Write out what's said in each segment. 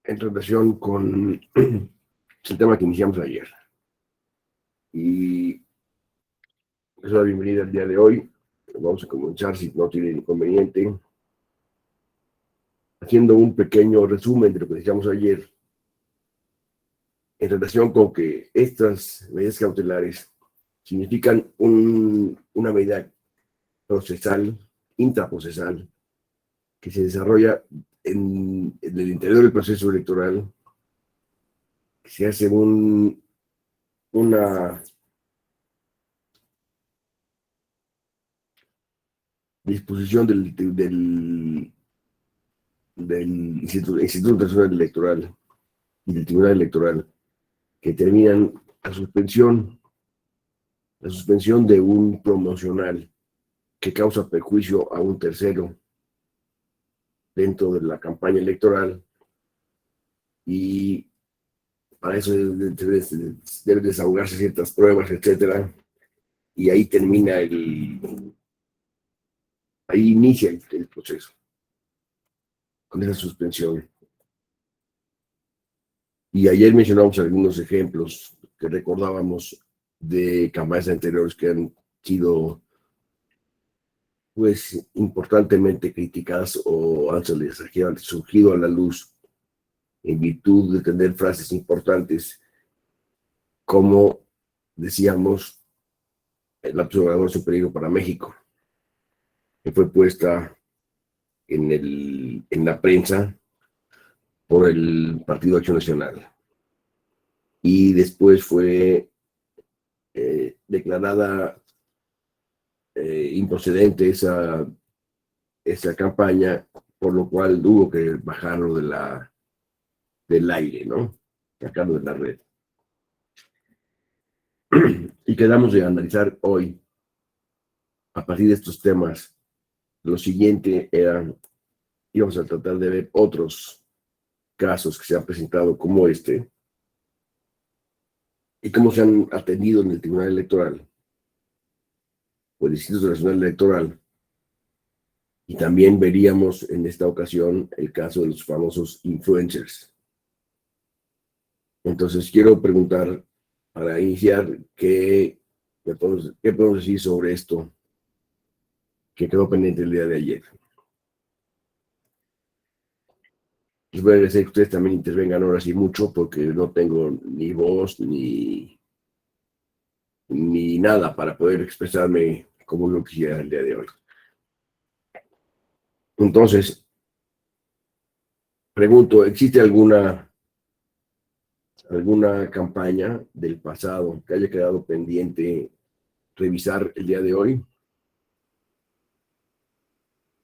en relación con el tema que iniciamos ayer. Y les doy la bienvenida al día de hoy. Vamos a comenzar, si no tiene inconveniente, haciendo un pequeño resumen de lo que decíamos ayer en relación con que estas medidas cautelares significan una medida procesal, intraprocesal, que se desarrolla en el interior del proceso electoral, que se hace una disposición del Instituto Nacional Electoral y del Tribunal Electoral, que terminan la suspensión de un promocional que causa perjuicio a un tercero dentro de la campaña electoral, y para eso deben desahogarse ciertas pruebas, etcétera, y ahí inicia el proceso con esa suspensión. Y ayer mencionamos algunos ejemplos que recordábamos de campañas anteriores que han sido, pues, importantemente criticadas o han surgido a la luz en virtud de tener frases importantes, como decíamos, el observador superior para México, que fue puesta en la prensa por el Partido Acción Nacional. Y después fue declarada improcedente esa campaña, por lo cual hubo que bajarlo del aire, ¿no? Sacarlo de la red. Y quedamos de analizar hoy, a partir de estos temas, lo siguiente íbamos a tratar de ver otros casos que se han presentado como este, y cómo se han atendido en el Tribunal Electoral o el Instituto Nacional Electoral. Y también veríamos en esta ocasión el caso de los famosos influencers. Entonces quiero preguntar, para iniciar, ¿qué podemos decir sobre esto que quedó pendiente el día de ayer? Les voy a agradecer que ustedes también intervengan ahora sí mucho, porque no tengo ni voz ni nada para poder expresarme como lo quisiera el día de hoy. Entonces, pregunto, ¿existe alguna campaña del pasado que haya quedado pendiente revisar el día de hoy?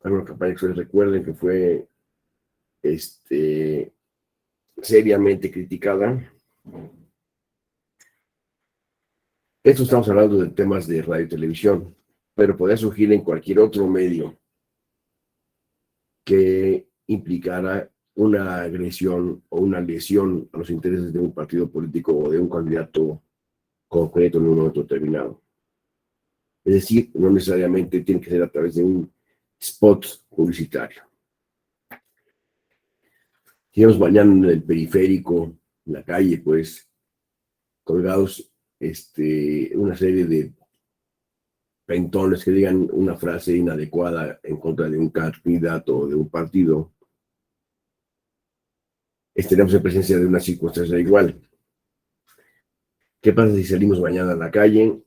¿Alguna campaña que ustedes recuerden que fue seriamente criticada? Esto estamos hablando de temas de radio y televisión, pero podría surgir en cualquier otro medio que implicara una agresión o una lesión a los intereses de un partido político o de un candidato concreto en un momento determinado. Es decir, no necesariamente tiene que ser a través de un spot publicitario. Si mañana en el periférico, en la calle, pues, colgados una serie de pentones que digan una frase inadecuada en contra de un candidato o de un partido, estaremos en presencia de una circunstancia igual. ¿Qué pasa si salimos mañana a la calle?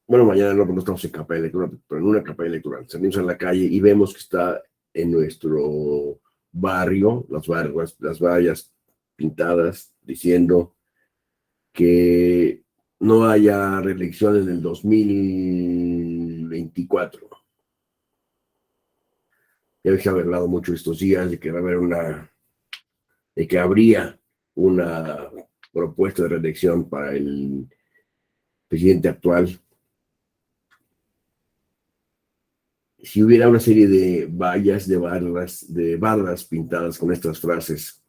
Bueno, mañana no estamos en campaña electoral, pero en una campaña electoral. Salimos a la calle y vemos que está en nuestro barrio las vallas pintadas diciendo que no haya reelección en el 2024. Ya se ha hablado mucho estos días de que va a haber de que habría una propuesta de reelección para el presidente actual. Si hubiera una serie de vallas, de barras pintadas con estas frases,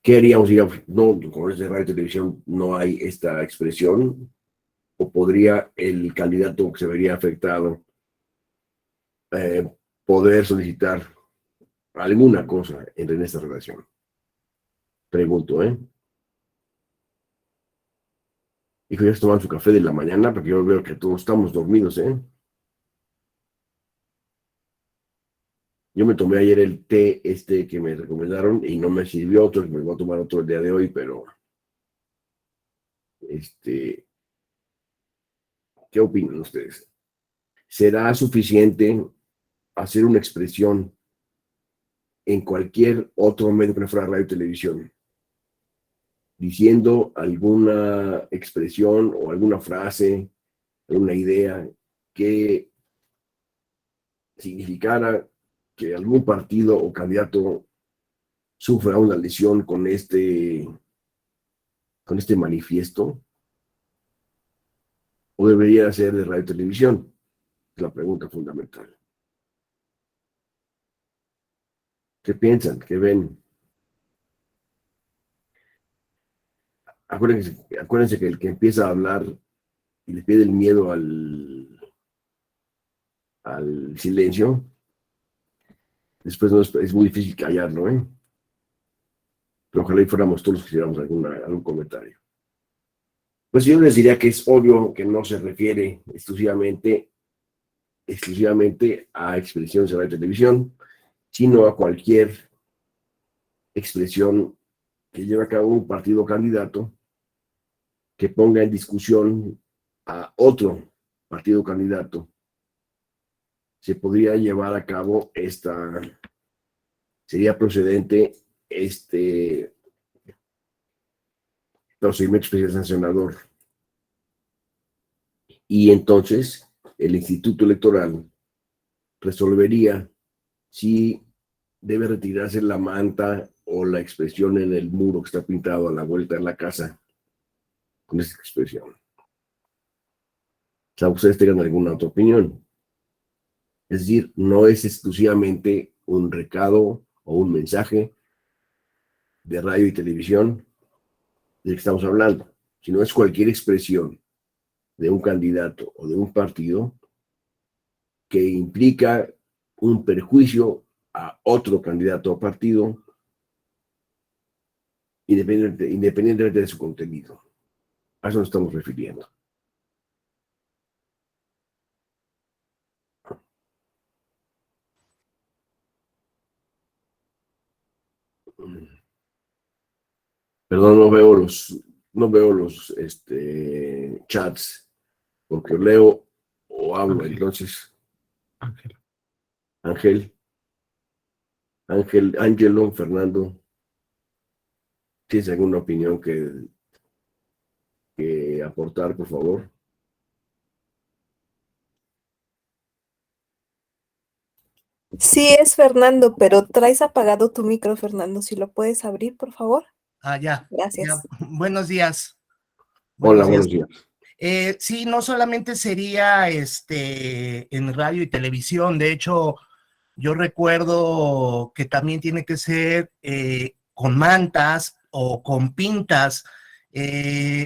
¿qué haríamos? No, con este radio y televisión no hay esta expresión, o podría el candidato que se vería afectado poder solicitar alguna cosa en esta relación. Pregunto, ¿eh? Hijo, ya se toman su café de la mañana, porque yo veo que todos estamos dormidos, ¿eh? Yo me tomé ayer el té que me recomendaron y no me sirvió otro, me voy a tomar otro el día de hoy, pero ¿qué opinan ustedes? ¿Será suficiente hacer una expresión en cualquier otro medio que no fuera radio y televisión, diciendo alguna expresión o alguna frase, alguna idea que significara que algún partido o candidato sufra una lesión con este manifiesto? ¿O debería ser de radio y televisión? Es la pregunta fundamental. ¿Qué piensan? ¿Qué ven? Acuérdense que el que empieza a hablar y le pide el miedo al silencio, después no es muy difícil callarlo, ¿eh? Pero ojalá y fuéramos todos los que hiciéramos algún comentario. Pues yo les diría que es obvio que no se refiere exclusivamente a expresiones de radio y televisión, sino a cualquier expresión que lleve a cabo un partido candidato que ponga en discusión a otro partido candidato. Se podría llevar a cabo sería procedente este procedimiento especial sancionador. Y entonces el Instituto Electoral resolvería si debe retirarse la manta o la expresión en el muro que está pintado a la vuelta de la casa con esa expresión. O sea, ustedes tengan alguna otra opinión. Es decir, no es exclusivamente un recado o un mensaje de radio y televisión del que estamos hablando, sino es cualquier expresión de un candidato o de un partido que implica un perjuicio a otro candidato o partido, independientemente de su contenido. A eso nos estamos refiriendo. Perdón, no veo los chats, porque leo o hablo. Ángel. Entonces, Ángel. Ángelo, Fernando, ¿tienes alguna opinión que aportar, por favor? Sí, es Fernando, pero traes apagado tu micro, Fernando. Si lo puedes abrir, por favor. Ya. Gracias. Buenos días. Hola, buenos días. Sí, no solamente sería en radio y televisión. De hecho, yo recuerdo que también tiene que ser con mantas o con pintas.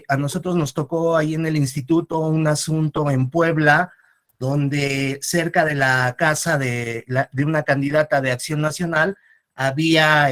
A nosotros nos tocó ahí en el instituto un asunto en Puebla, donde cerca de la casa de una candidata de Acción Nacional había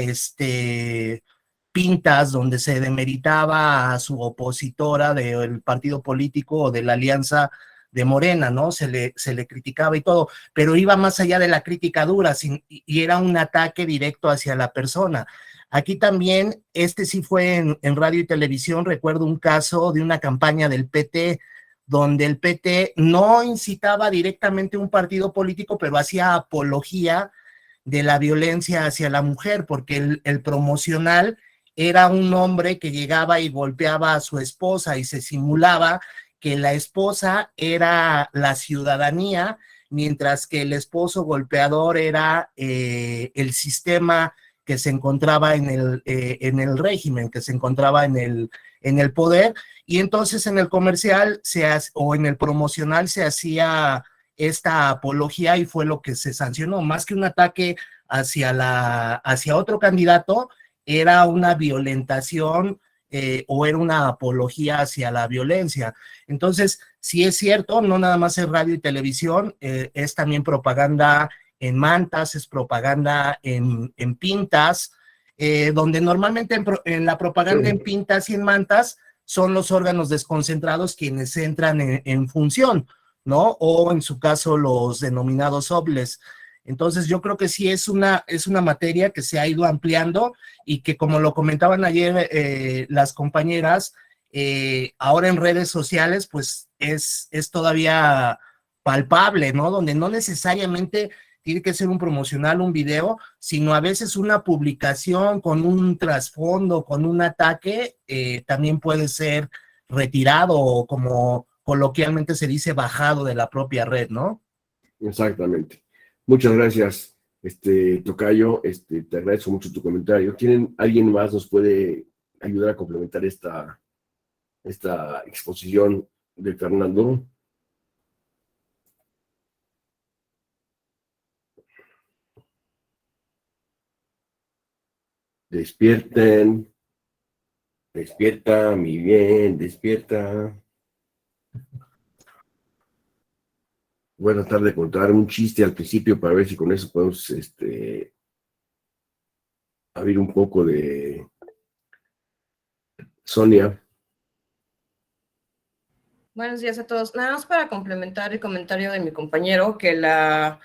pintas donde se demeritaba a su opositora del partido político o de la alianza de Morena, ¿no? Se le criticaba y todo, pero iba más allá de la crítica dura y era un ataque directo hacia la persona. Aquí también, sí fue en radio y televisión. Recuerdo un caso de una campaña del PT, donde el PT no incitaba directamente a un partido político, pero hacía apología de la violencia hacia la mujer, porque el promocional era un hombre que llegaba y golpeaba a su esposa y se simulaba que la esposa era la ciudadanía, mientras que el esposo golpeador era el sistema que se encontraba en el régimen, que se encontraba en el poder. Y entonces en el comercial o en el promocional se hacía esta apología y fue lo que se sancionó. Más que un ataque hacia otro candidato, era una violentación o era una apología hacia la violencia. Entonces, sí es cierto, no nada más es radio y televisión, es también propaganda en mantas, es propaganda en pintas, donde normalmente en la propaganda en pintas y en mantas son los órganos desconcentrados quienes entran en función, ¿no? O en su caso los denominados OBLES. Entonces yo creo que sí es una materia que se ha ido ampliando y que, como lo comentaban ayer las compañeras, ahora en redes sociales pues es todavía palpable, ¿no? Donde no necesariamente tiene que ser un promocional, un video, sino a veces una publicación con un trasfondo, con un ataque, también puede ser retirado o, como coloquialmente se dice, bajado de la propia red, ¿no? Exactamente. Muchas gracias, Tocayo. Te agradezco mucho tu comentario. ¿Alguien más nos puede ayudar a complementar esta exposición de Fernando? Despierten, despierta, mi bien, despierta. Voy a tratar de contar un chiste al principio para ver si con eso podemos abrir un poco de Sonia. Buenos días a todos. Nada más para complementar el comentario de mi compañero, que la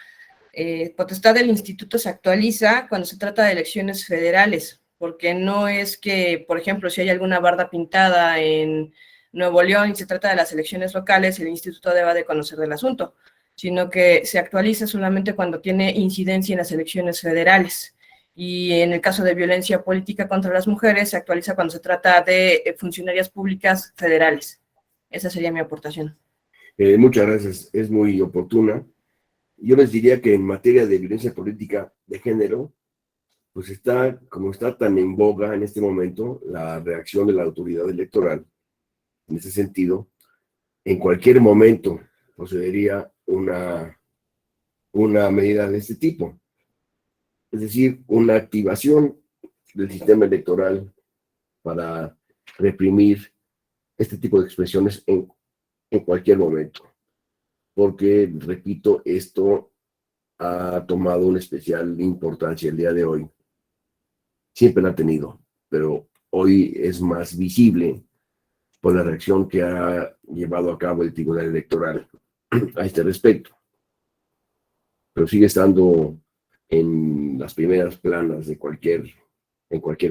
potestad del instituto se actualiza cuando se trata de elecciones federales, porque no es que, por ejemplo, si hay alguna barda pintada en Nuevo León y se trata de las elecciones locales, el instituto deba de conocer del asunto, sino que se actualiza solamente cuando tiene incidencia en las elecciones federales. Y en el caso de violencia política contra las mujeres, se actualiza cuando se trata de funcionarias públicas federales. Esa sería mi aportación. Muchas gracias, es muy oportuna. Yo les diría que en materia de violencia política de género, pues como está tan en boga en este momento la reacción de la autoridad electoral, en ese sentido, en cualquier momento procedería una medida de este tipo. Es decir, una activación del sistema electoral para reprimir este tipo de expresiones en cualquier momento. Porque, repito, esto ha tomado una especial importancia el día de hoy. Siempre la ha tenido, pero hoy es más visible por la reacción que ha llevado a cabo el Tribunal Electoral a este respecto. Pero sigue estando en las primeras planas en cualquier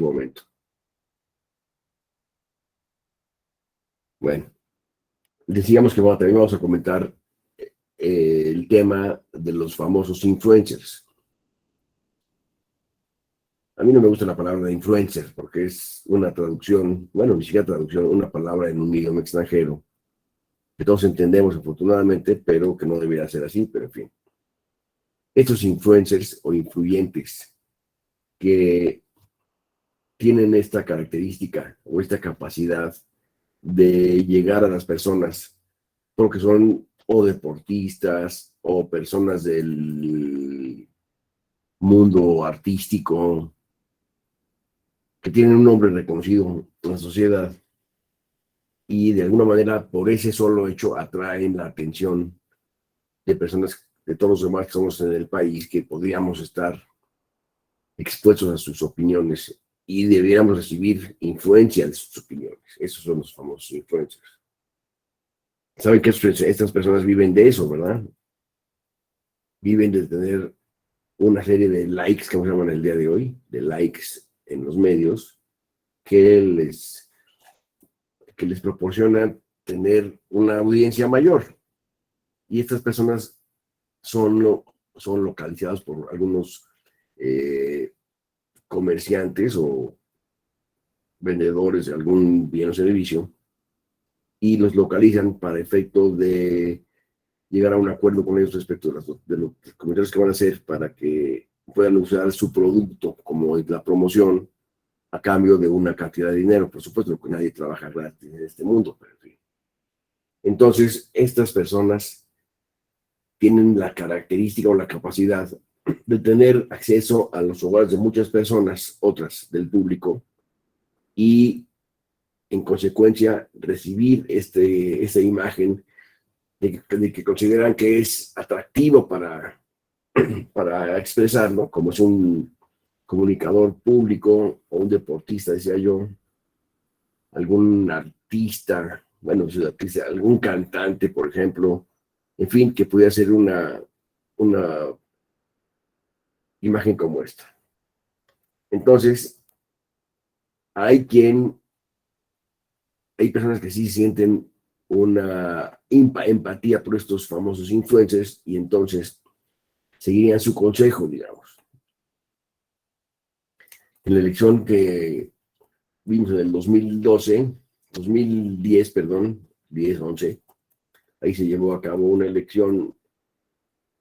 momento. Bueno, decíamos que también vamos a comentar el tema de los famosos influencers. A mí no me gusta la palabra de influencer porque es una traducción, bueno, ni siquiera traducción, una palabra en un idioma extranjero que todos entendemos afortunadamente, pero que no debería ser así, pero en fin. Estos influencers o influyentes que tienen esta característica o esta capacidad de llegar a las personas porque son o deportistas o personas del mundo artístico que tienen un nombre reconocido en la sociedad y de alguna manera por ese solo hecho atraen la atención de personas, de todos los demás que somos en el país, que podríamos estar expuestos a sus opiniones y debiéramos recibir influencia de sus opiniones. Esos son los famosos influencers. Saben que estas personas viven de eso, ¿verdad? Viven de tener una serie de likes, que se llaman el día de hoy, de likes en los medios, que les proporciona tener una audiencia mayor. Y estas personas son localizadas por algunos comerciantes o vendedores de algún bien o servicio y los localizan para efecto de llegar a un acuerdo con ellos respecto de los comentarios que van a hacer para que puedan usar su producto como la promoción a cambio de una cantidad de dinero. Por supuesto que nadie trabaja gratis en este mundo, pero en fin. Entonces, estas personas tienen la característica o la capacidad de tener acceso a los hogares de muchas personas, otras del público, y en consecuencia recibir esta imagen de que consideran que es atractivo para expresarlo, como es un comunicador público o un deportista, decía yo, algún artista, bueno, si es artista, algún cantante, por ejemplo, en fin, que pudiera ser una imagen como esta. Entonces, hay personas que sí sienten una empatía por estos famosos influencers y entonces seguirían su consejo, digamos. En la elección que vimos en el 2010, perdón, 10-11, ahí se llevó a cabo una elección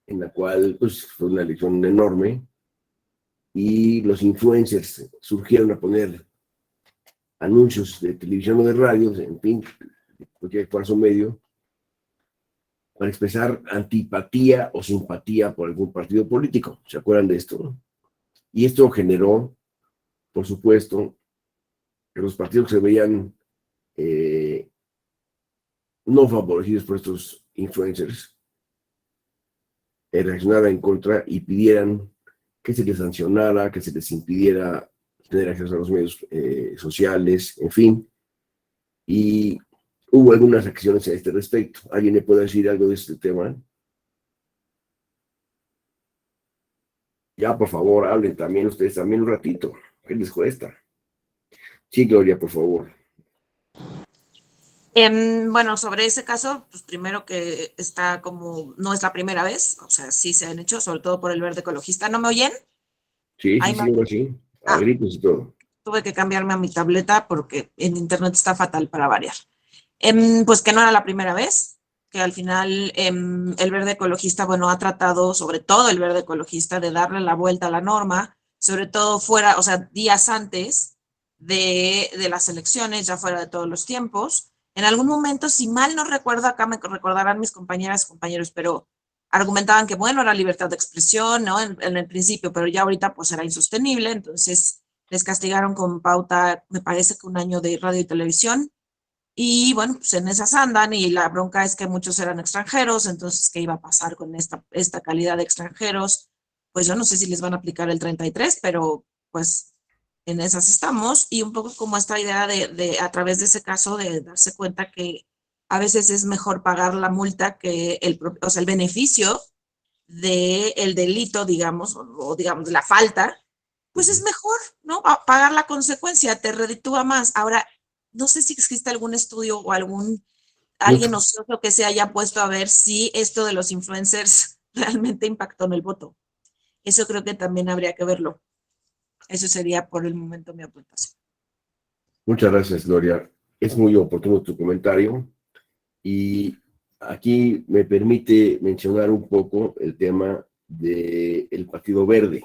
en la cual pues, fue una elección enorme y los influencers surgieron a poner anuncios de televisión o de radio, en fin, cualquier falso medio, para expresar antipatía o simpatía por algún partido político. ¿Se acuerdan de esto? Y esto generó, por supuesto, que los partidos que se veían no favorecidos por estos influencers reaccionaran en contra y pidieran que se les sancionara, que se les impidiera tener acceso a los medios sociales, en fin. Y hubo algunas acciones a este respecto. ¿Alguien me puede decir algo de este tema? Ya, por favor, hablen también ustedes también un ratito. ¿Qué les cuesta? Sí, Gloria, por favor. Bueno, sobre ese caso, pues primero que está como, no es la primera vez, o sea, sí se han hecho, sobre todo por el verde ecologista. ¿No me oyen? Sí, Ahí ahora sí. A gritos y todo. tuve que cambiarme a mi tableta porque en internet está fatal para variar. Pues que no era la primera vez, que al final el verde ecologista, bueno, ha tratado, sobre todo el verde ecologista, de darle la vuelta a la norma, sobre todo fuera, o sea, días antes de las elecciones, ya fuera de todos los tiempos. En algún momento, si mal no recuerdo, acá me recordarán mis compañeras y compañeros, pero argumentaban que, bueno, era libertad de expresión, ¿no? En el principio, pero ya ahorita pues era insostenible, entonces les castigaron con pauta, me parece que 1 año de radio y televisión, y bueno, pues en esas andan, y la bronca es que muchos eran extranjeros, entonces, ¿qué iba a pasar con esta calidad de extranjeros? Pues yo no sé si les van a aplicar el 33, pero pues en esas estamos, y un poco como esta idea de a través de ese caso, de darse cuenta que a veces es mejor pagar la multa que o sea, el beneficio del delito, digamos, o digamos, la falta, pues es mejor, ¿no? Pagar la consecuencia, te reditúa más. Ahora, no sé si existe algún estudio o alguien ocioso que se haya puesto a ver si esto de los influencers realmente impactó en el voto. Eso creo que también habría que verlo. Eso sería por el momento mi aportación. Muchas gracias, Gloria. Es muy oportuno tu comentario y aquí me permite mencionar un poco el tema del Partido Verde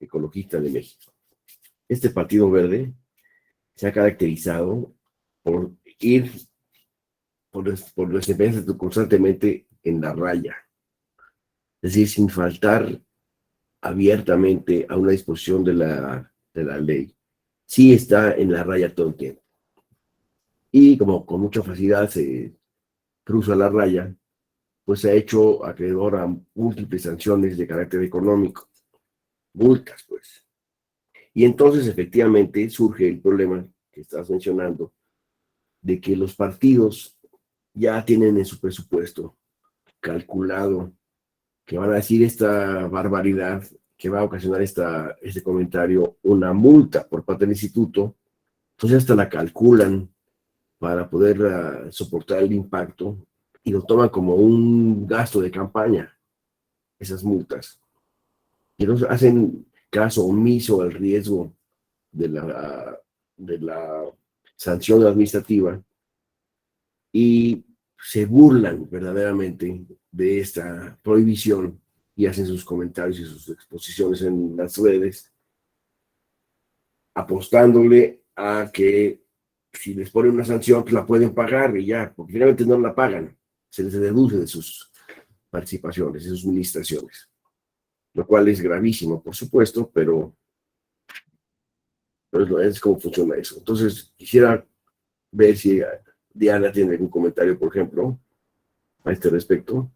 Ecologista de México. Este Partido Verde se ha caracterizado por ir por desempeñarse constantemente en la raya, es decir, sin faltar abiertamente a una disposición de la ley. Sí está en la raya todo el tiempo. Y como con mucha facilidad se cruza la raya, pues se ha hecho acreedor a múltiples sanciones de carácter económico, multas, pues. Y entonces, efectivamente, surge el problema que estás mencionando, de que los partidos ya tienen en su presupuesto calculado que van a decir esta barbaridad, que va a ocasionar este comentario, una multa por parte del instituto, entonces hasta la calculan para poder soportar el impacto y lo toman como un gasto de campaña, esas multas. Y entonces hacen caso omiso al riesgo de la sanción administrativa y se burlan verdaderamente de esta prohibición y hacen sus comentarios y sus exposiciones en las redes, apostándole a que si les ponen una sanción, pues la pueden pagar y ya, porque finalmente no la pagan, se les deduce de sus participaciones, de sus administraciones, lo cual es gravísimo, por supuesto, pero es como funciona eso. Entonces, quisiera ver si Diana tiene algún comentario, por ejemplo, a este respecto.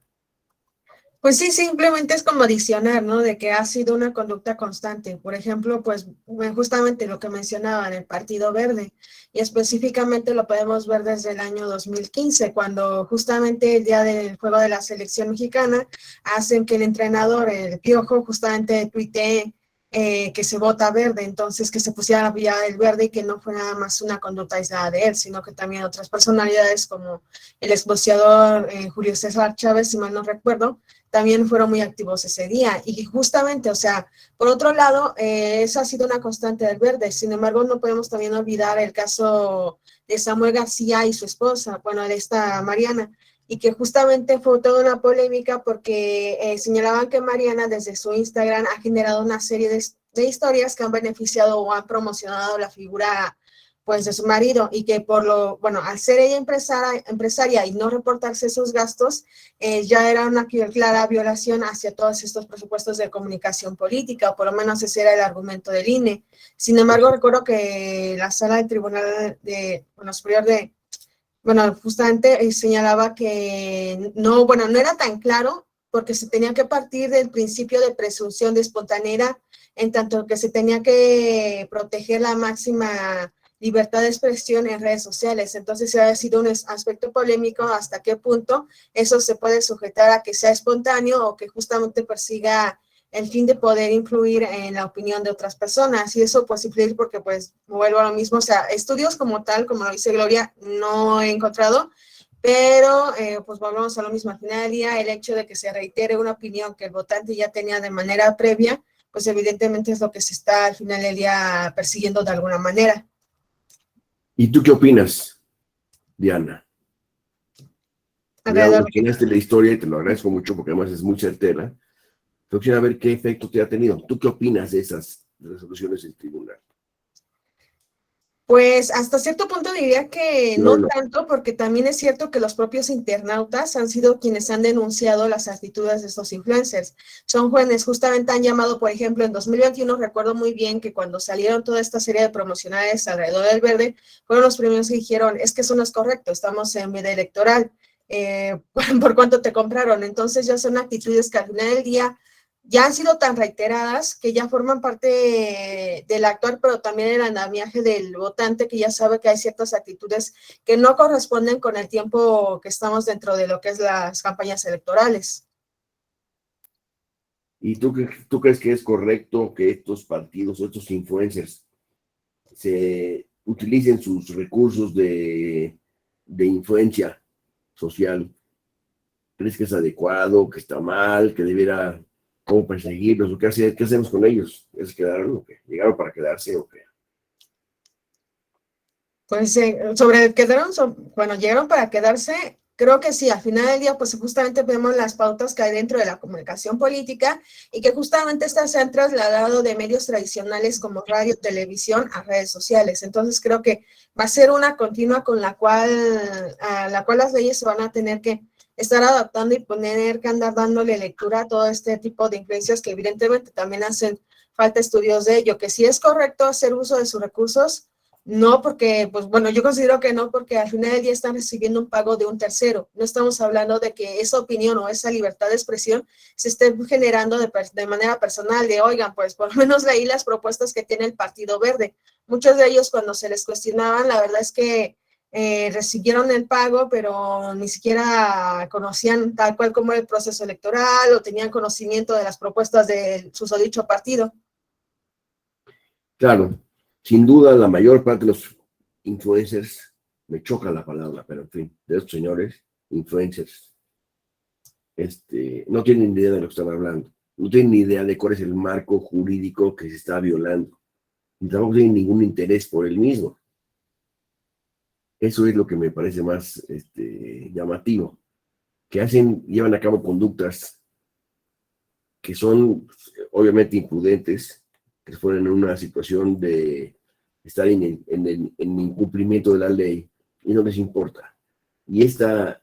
Pues sí, simplemente es como adicionar, ¿no? De que ha sido una conducta constante. Por ejemplo, pues justamente lo que mencionaba en el Partido Verde, y específicamente lo podemos ver desde el año 2015, cuando justamente el día del juego de la selección mexicana hacen que el entrenador, el Piojo, justamente tuitee que se vota verde, entonces que se pusiera la vía del verde y que no fue nada más una conducta aislada de él, sino que también otras personalidades como el exboxeador Julio César Chávez, si mal no recuerdo, también fueron muy activos ese día. Y justamente, o sea, por otro lado, esa ha sido una constante del verde. Sin embargo, no podemos también olvidar el caso de Samuel García y su esposa, bueno, de esta Mariana, y que justamente fue toda una polémica porque señalaban que Mariana desde su Instagram ha generado una serie de historias que han beneficiado o han promocionado la figura pues de su marido y que por lo, bueno, al ser ella empresaria y no reportarse esos gastos, ya era una clara violación hacia todos estos presupuestos de comunicación política, o por lo menos ese era el argumento del INE. Sin embargo, recuerdo que la sala del Tribunal Superior de, justamente señalaba que no, bueno, no era tan claro porque se tenía que partir del principio de presunción de espontaneidad, en tanto que se tenía que proteger la máxima libertad de expresión en redes sociales. Entonces ha sido un aspecto polémico hasta qué punto eso se puede sujetar a que sea espontáneo o que justamente persiga el fin de poder influir en la opinión de otras personas. Y eso pues influir porque pues vuelvo a lo mismo, o sea, estudios como tal, como lo dice Gloria, no he encontrado, pero pues volvemos a lo mismo. Al final del día, el hecho de que se reitere una opinión que el votante ya tenía de manera previa, pues evidentemente es lo que se está al final del día persiguiendo de alguna manera. ¿Y tú qué opinas, Diana? Ya Alrededor. imaginaste la historia y te lo agradezco mucho porque además es muy certera. Pero quisiera ver qué efecto te ha tenido. ¿Tú qué opinas de esas resoluciones del tribunal? Pues hasta cierto punto diría que No, no no. tanto, porque también es cierto que los propios internautas han sido quienes han denunciado las actitudes de estos influencers. Son jóvenes, justamente han llamado, por ejemplo, en 2021, recuerdo muy bien que cuando salieron toda esta serie de promocionales alrededor del verde, fueron los primeros que dijeron, es que eso no es correcto, estamos en veda electoral, ¿por cuánto te compraron? Entonces ya son actitudes que al final del día ya han sido tan reiteradas que ya forman parte del actuar, pero también el andamiaje del votante que ya sabe que hay ciertas actitudes que no corresponden con el tiempo que estamos dentro de lo que es las campañas electorales. ¿Y tú crees que es correcto que estos partidos o estos influencers se utilicen sus recursos de influencia social? ¿Crees que es adecuado, que está mal, que debiera, cómo perseguirlos o qué hacemos con ellos? ¿Es quedaron o qué? ¿Llegaron para quedarse o qué? Pues sobre quedaron, bueno, llegaron para quedarse, creo que sí, al final del día, pues justamente vemos las pautas que hay dentro de la comunicación política y que justamente estas se han trasladado de medios tradicionales como radio, televisión a redes sociales. Entonces creo que va a ser una continua con a la cual las leyes se van a tener que estar adaptando y tener que andar dándole lectura a todo este tipo de influencias que evidentemente también hacen falta estudios de ello, que sí es correcto hacer uso de sus recursos. No, porque, pues bueno, yo considero que no, porque al final del día están recibiendo un pago de un tercero. No estamos hablando de que esa opinión o esa libertad de expresión se esté generando de manera personal, de oigan, pues por lo menos leí las propuestas que tiene el Partido Verde. Muchos de ellos cuando se les cuestionaban, la verdad es que recibieron el pago, pero ni siquiera conocían tal cual como el proceso electoral o tenían conocimiento de las propuestas de su dicho partido. Claro, sin duda la mayor parte de los influencers, me choca la palabra, pero en fin, de estos señores, influencers, no tienen ni idea de lo que están hablando, no tienen ni idea de cuál es el marco jurídico que se está violando, y tampoco tienen ningún interés por el mismo. Eso es lo que me parece más llamativo, que llevan a cabo conductas que son obviamente imprudentes, que se ponen en una situación de estar en incumplimiento de la ley y no les importa. Y esta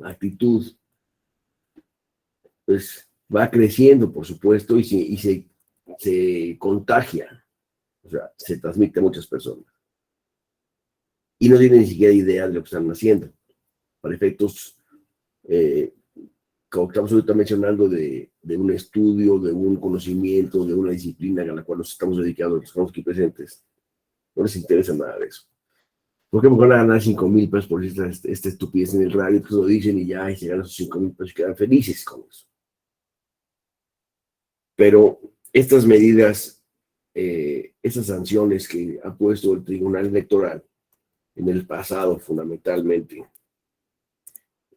actitud pues va creciendo, por supuesto, y se contagia, o sea, se transmite a muchas personas. Y no tienen ni siquiera idea de lo que están haciendo. Para efectos como estamos ahorita mencionando, de un estudio, de un conocimiento, de una disciplina a la cual nos estamos dedicando, los que estamos aquí presentes, no les interesa nada de eso. ¿Por qué me van a ganar 5,000 pesos por esta estupidez en el radio? Pues lo dicen y ya, y se ganan esos 5,000 pesos y quedan felices con eso. Pero estas medidas, estas sanciones que ha puesto el Tribunal Electoral en el pasado, fundamentalmente,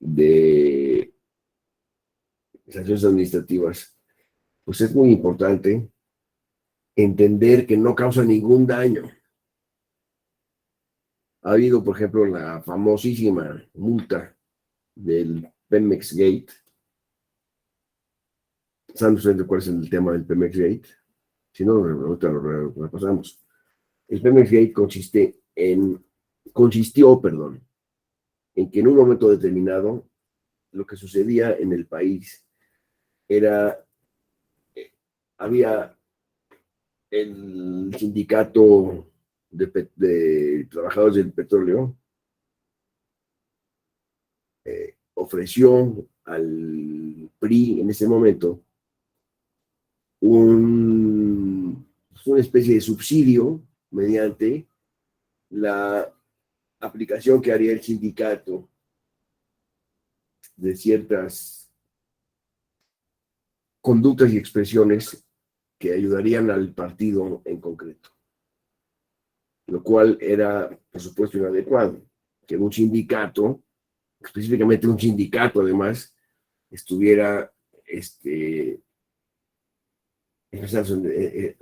de sanciones administrativas, pues es muy importante entender que no causa ningún daño. Ha habido, por ejemplo, la famosísima multa del Pemex Gate. ¿Saben ustedes cuál es el tema del Pemex Gate? Si no, ahorita lo repasamos. El Pemex Gate consistió, en que en un momento determinado lo que sucedía en el país era, había el sindicato de trabajadores del petróleo ofreció al PRI en ese momento una especie de subsidio mediante la aplicación que haría el sindicato de ciertas conductas y expresiones que ayudarían al partido en concreto, lo cual era, por supuesto, inadecuado, que un sindicato, específicamente un sindicato además, estuviera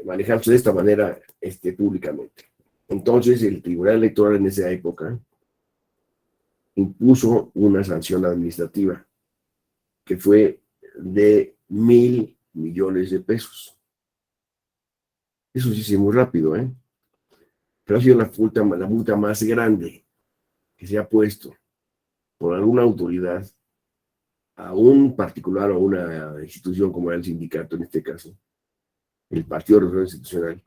manejándose de esta manera públicamente. Entonces, el Tribunal Electoral en esa época impuso una sanción administrativa que fue de 1,000 millones de pesos. Eso sí es muy rápido, ¿eh? Pero ha sido la multa más grande que se ha puesto por alguna autoridad a un particular o a una institución como era el sindicato en este caso, el Partido de Revolución Institucional,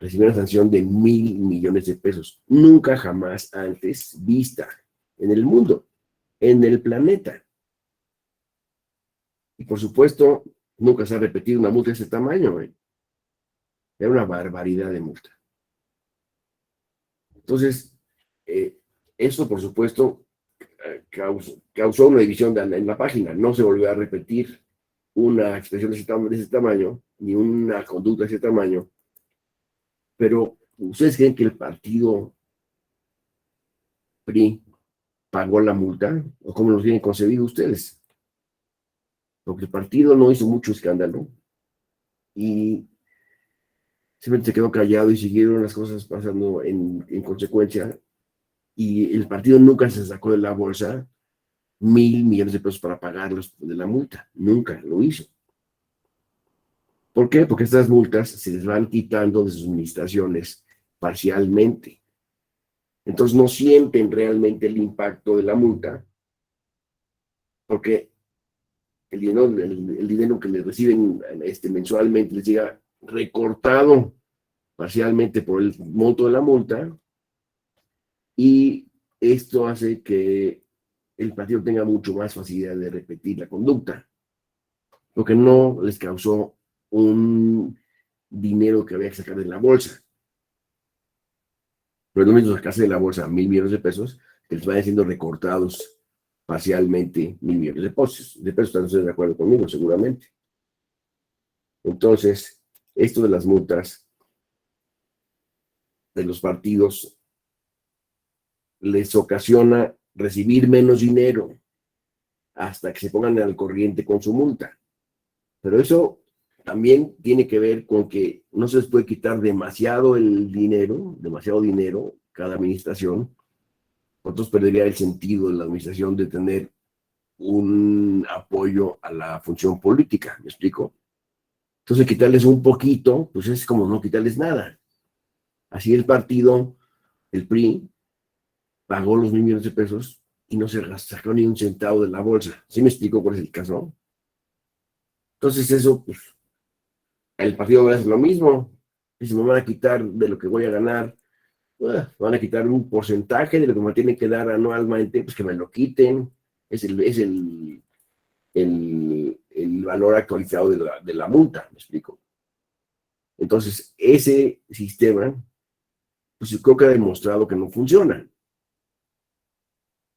recibió una sanción de 1,000 millones de pesos. Nunca jamás antes vista en el mundo, en el planeta. Y por supuesto, nunca se ha repetido una multa de ese tamaño, ¿eh? Era una barbaridad de multa. Entonces, eso por supuesto causó una división en la página. No se volvió a repetir una expresión de ese tamaño, ni una conducta de ese tamaño. Pero, ¿ustedes creen que el partido PRI pagó la multa? ¿O cómo lo tienen concebido ustedes? Porque el partido no hizo mucho escándalo y simplemente se quedó callado y siguieron las cosas pasando en consecuencia, y el partido nunca se sacó de la bolsa 1,000 millones de pesos para pagarlos de la multa. Nunca lo hizo. ¿Por qué? Porque estas multas se les van quitando de sus administraciones parcialmente. Entonces no sienten realmente el impacto de la multa, porque el dinero que les reciben mensualmente les llega recortado parcialmente por el monto de la multa, y esto hace que el partido tenga mucho más facilidad de repetir la conducta, porque no les causó un dinero que había que sacar de la bolsa. Pero es lo mismo sacarse de la bolsa 1,000 millones de pesos, que les vayan siendo recortados parcialmente 1,000 millones de pesos. ¿Están ustedes de acuerdo conmigo? Seguramente. Entonces, esto de las multas de los partidos les ocasiona recibir menos dinero hasta que se pongan al corriente con su multa. Pero eso también tiene que ver con que no se les puede quitar demasiado dinero cada administración. Entonces perdería el sentido de la administración de tener un apoyo a la función política. ¿Me explico? Entonces quitarles un poquito, pues es como no quitarles nada. Así el partido, el PRI, pagó los 1,000 millones de pesos y no se sacó ni un centavo de la bolsa. ¿Sí me explico cuál es el caso? Entonces eso, pues, el partido va a hacer lo mismo. Y si me van a quitar de lo que voy a ganar, me van a quitar un porcentaje de lo que me tienen que dar anualmente, pues que me lo quiten. Es el valor actualizado de la multa, ¿me explico? Entonces, ese sistema, pues yo creo que ha demostrado que no funciona.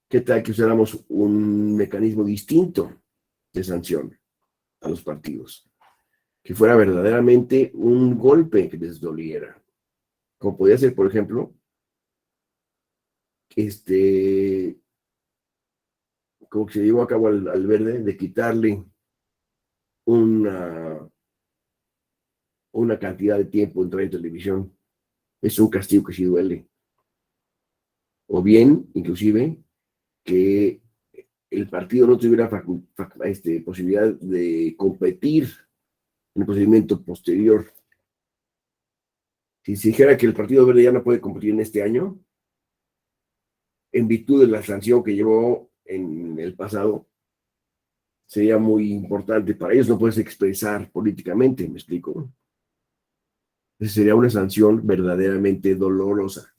¿Qué tal que usáramos un mecanismo distinto de sanción a los partidos? Que fuera verdaderamente un golpe que les doliera. Como podría ser, por ejemplo, como que se llevó a cabo al Verde, de quitarle una cantidad de tiempo en radio y televisión. Es un castigo que sí duele. O bien, inclusive, que el partido no tuviera posibilidad de competir en el procedimiento posterior. Si se dijera que el Partido Verde ya no puede competir en este año, en virtud de la sanción que llevó en el pasado, sería muy importante para ellos no poderse expresar políticamente, ¿me explico? Esa sería una sanción verdaderamente dolorosa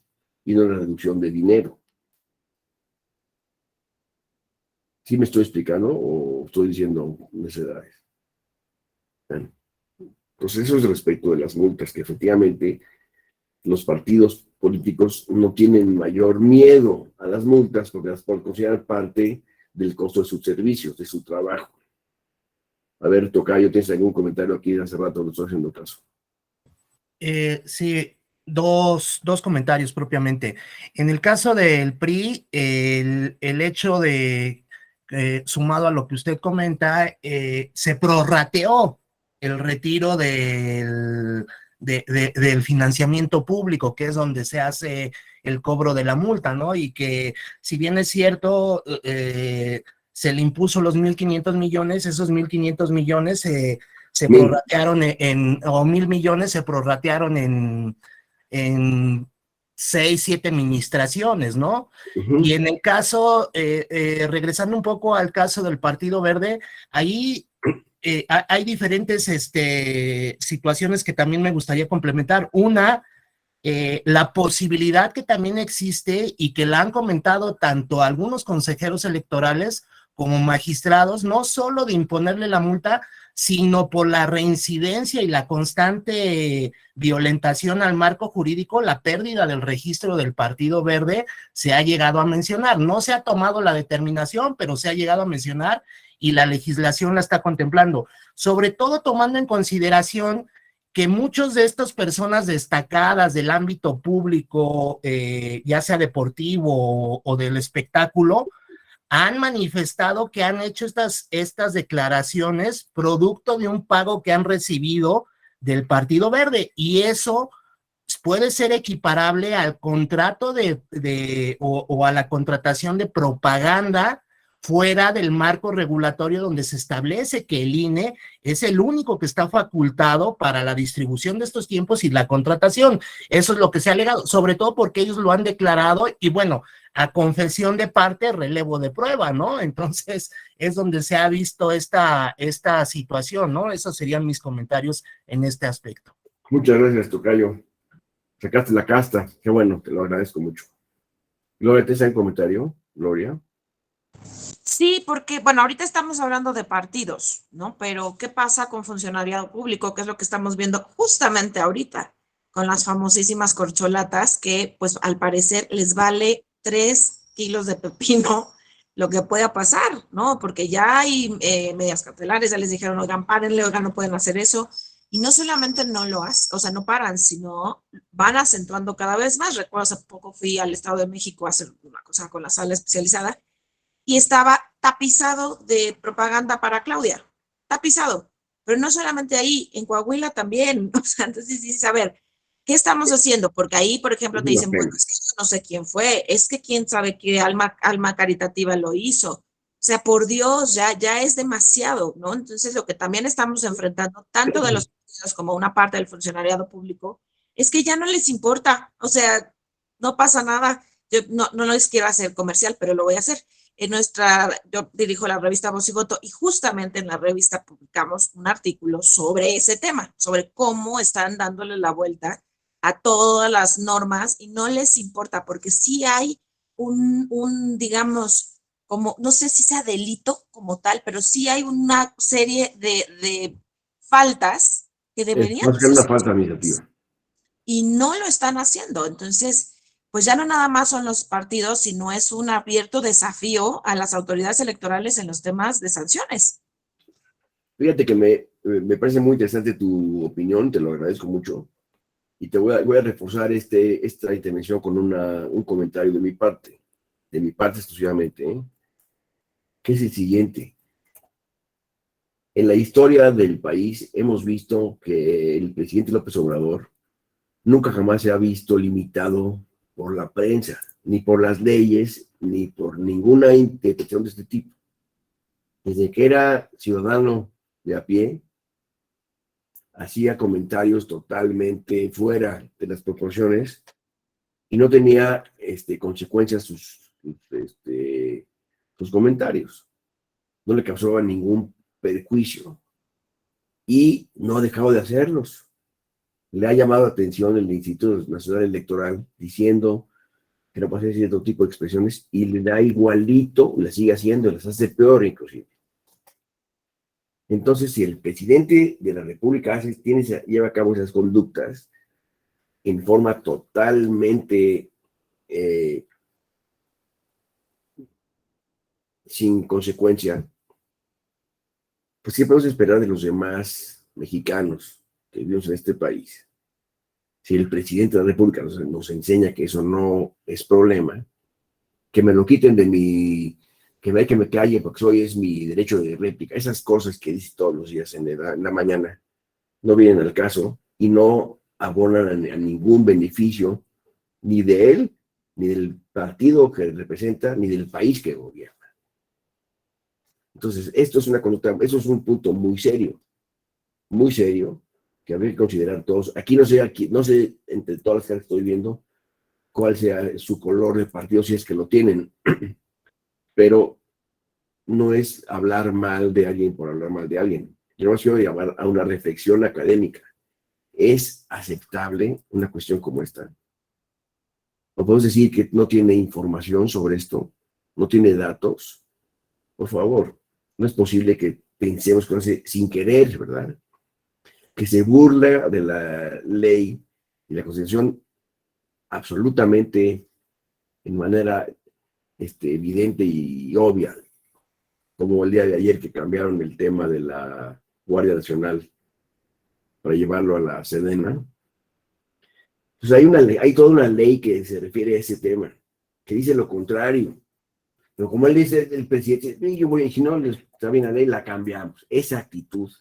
y no una reducción de dinero. ¿Sí me estoy explicando o estoy diciendo necedades? Bueno, entonces eso es respecto de las multas, que efectivamente los partidos políticos no tienen mayor miedo a las multas porque las consideran parte del costo de sus servicios, de su trabajo. A ver, Tocayo, ¿tienes algún comentario aquí? Hace rato lo estoy haciendo caso. Sí, dos comentarios propiamente. En el caso del PRI, el hecho de, sumado a lo que usted comenta, se prorrateó el retiro del financiamiento público, que es donde se hace el cobro de la multa, ¿no? Y que si bien es cierto, se le impuso los 1.500 millones, esos 1.500 millones se prorratearon o 1.000 millones se prorratearon en 6, 7 administraciones, ¿no? Uh-huh. Y en el caso, regresando un poco al caso del Partido Verde, ahí hay diferentes situaciones que también me gustaría complementar. Una, la posibilidad que también existe y que la han comentado tanto algunos consejeros electorales como magistrados, no solo de imponerle la multa, sino por la reincidencia y la constante violentación al marco jurídico, la pérdida del registro del Partido Verde se ha llegado a mencionar. No se ha tomado la determinación, pero se ha llegado a mencionar y la legislación la está contemplando, sobre todo tomando en consideración que muchos de estas personas destacadas del ámbito público, ya sea deportivo o del espectáculo, han manifestado que han hecho estas declaraciones producto de un pago que han recibido del Partido Verde, y eso puede ser equiparable al contrato o a la contratación de propaganda fuera del marco regulatorio donde se establece que el INE es el único que está facultado para la distribución de estos tiempos y la contratación. Eso es lo que se ha alegado, sobre todo porque ellos lo han declarado y bueno, a confesión de parte, relevo de prueba, ¿no? Entonces es donde se ha visto esta situación, ¿no? Esos serían mis comentarios en este aspecto. Muchas gracias, Tocayo. Sacaste la casta. Qué bueno, te lo agradezco mucho. Gloria, ¿tienes un comentario? Gloria. Sí, porque, bueno, ahorita estamos hablando de partidos, ¿no? Pero, ¿qué pasa con funcionariado público? ¿Qué es lo que estamos viendo justamente ahorita con las famosísimas corcholatas que, pues, al parecer les vale 3 kilos de pepino lo que pueda pasar, ¿no? Porque ya hay medidas cautelares, ya les dijeron, oigan, párenle, oigan, no pueden hacer eso. Y no solamente no lo hacen, o sea, no paran, sino van acentuando cada vez más. Recuerdo, hace poco fui al Estado de México a hacer una cosa con la sala especializada y estaba tapizado de propaganda para Claudia, tapizado. Pero no solamente ahí, en Coahuila también. O sea, entonces dices, a ver, ¿qué estamos haciendo? Porque ahí, por ejemplo, te dicen, bueno, es que yo no sé quién fue, es que quién sabe qué alma caritativa lo hizo. O sea, por Dios, ya es demasiado, ¿no? Entonces, lo que también estamos enfrentando, tanto de los partidos como una parte del funcionariado público, es que ya no les importa. O sea, no pasa nada. Yo no les quiero hacer comercial, pero lo voy a hacer. Yo dirijo la revista Voz y Voto y justamente en la revista publicamos un artículo sobre ese tema, sobre cómo están dándole la vuelta a todas las normas y no les importa, porque sí hay digamos, como, no sé si sea delito como tal, pero sí hay una serie de faltas que Es deberían más que ser una falta sancionadas administrativa. y no lo están haciendo. Entonces, pues ya no nada más son los partidos, sino es un abierto desafío a las autoridades electorales en los temas de sanciones. Fíjate que me parece muy interesante tu opinión, te lo agradezco mucho. Y te voy a reforzar esta intervención con un comentario de mi parte exclusivamente, ¿eh? Que es el siguiente. En la historia del país hemos visto que el presidente López Obrador nunca jamás se ha visto limitado por la prensa, ni por las leyes, ni por ninguna interpretación de este tipo. Desde que era ciudadano de a pie, hacía comentarios totalmente fuera de las proporciones y no tenía consecuencias sus comentarios. No le causaba ningún perjuicio y no ha dejado de hacerlos. Le ha llamado la atención el Instituto Nacional Electoral diciendo que no puede hacer cierto tipo de expresiones y le da igualito, le sigue haciendo, las hace peor inclusive. Entonces, si el presidente de la República lleva a cabo esas conductas en forma totalmente sin consecuencia, pues ¿qué podemos esperar de los demás mexicanos que vivimos en este país? Si el presidente de la República nos enseña que eso no es problema, que me lo quiten que me calle porque hoy es mi derecho de réplica, esas cosas que dice todos los días en la mañana, no vienen al caso y no abonan a ningún beneficio ni de él, ni del partido que representa, ni del país que gobierna. Entonces, esto es una conducta, eso es un punto muy serio, que habría que considerar todos. Aquí no sé entre todas las caras que estoy viendo, cuál sea su color de partido, si es que lo tienen, pero no es hablar mal de alguien por hablar mal de alguien. Yo no quiero llamar a una reflexión académica. ¿Es aceptable una cuestión como esta? ¿O podemos decir que no tiene información sobre esto? ¿No tiene datos? Por favor, no es posible que pensemos con ese sin querer, ¿verdad? Que se burla de la ley y la Constitución absolutamente en manera evidente y obvia, como el día de ayer que cambiaron el tema de la Guardia Nacional para llevarlo a la Sedena. Pues hay toda una ley que se refiere a ese tema, que dice lo contrario. Pero como él dice, el presidente, si no está bien la ley, la cambiamos. Esa actitud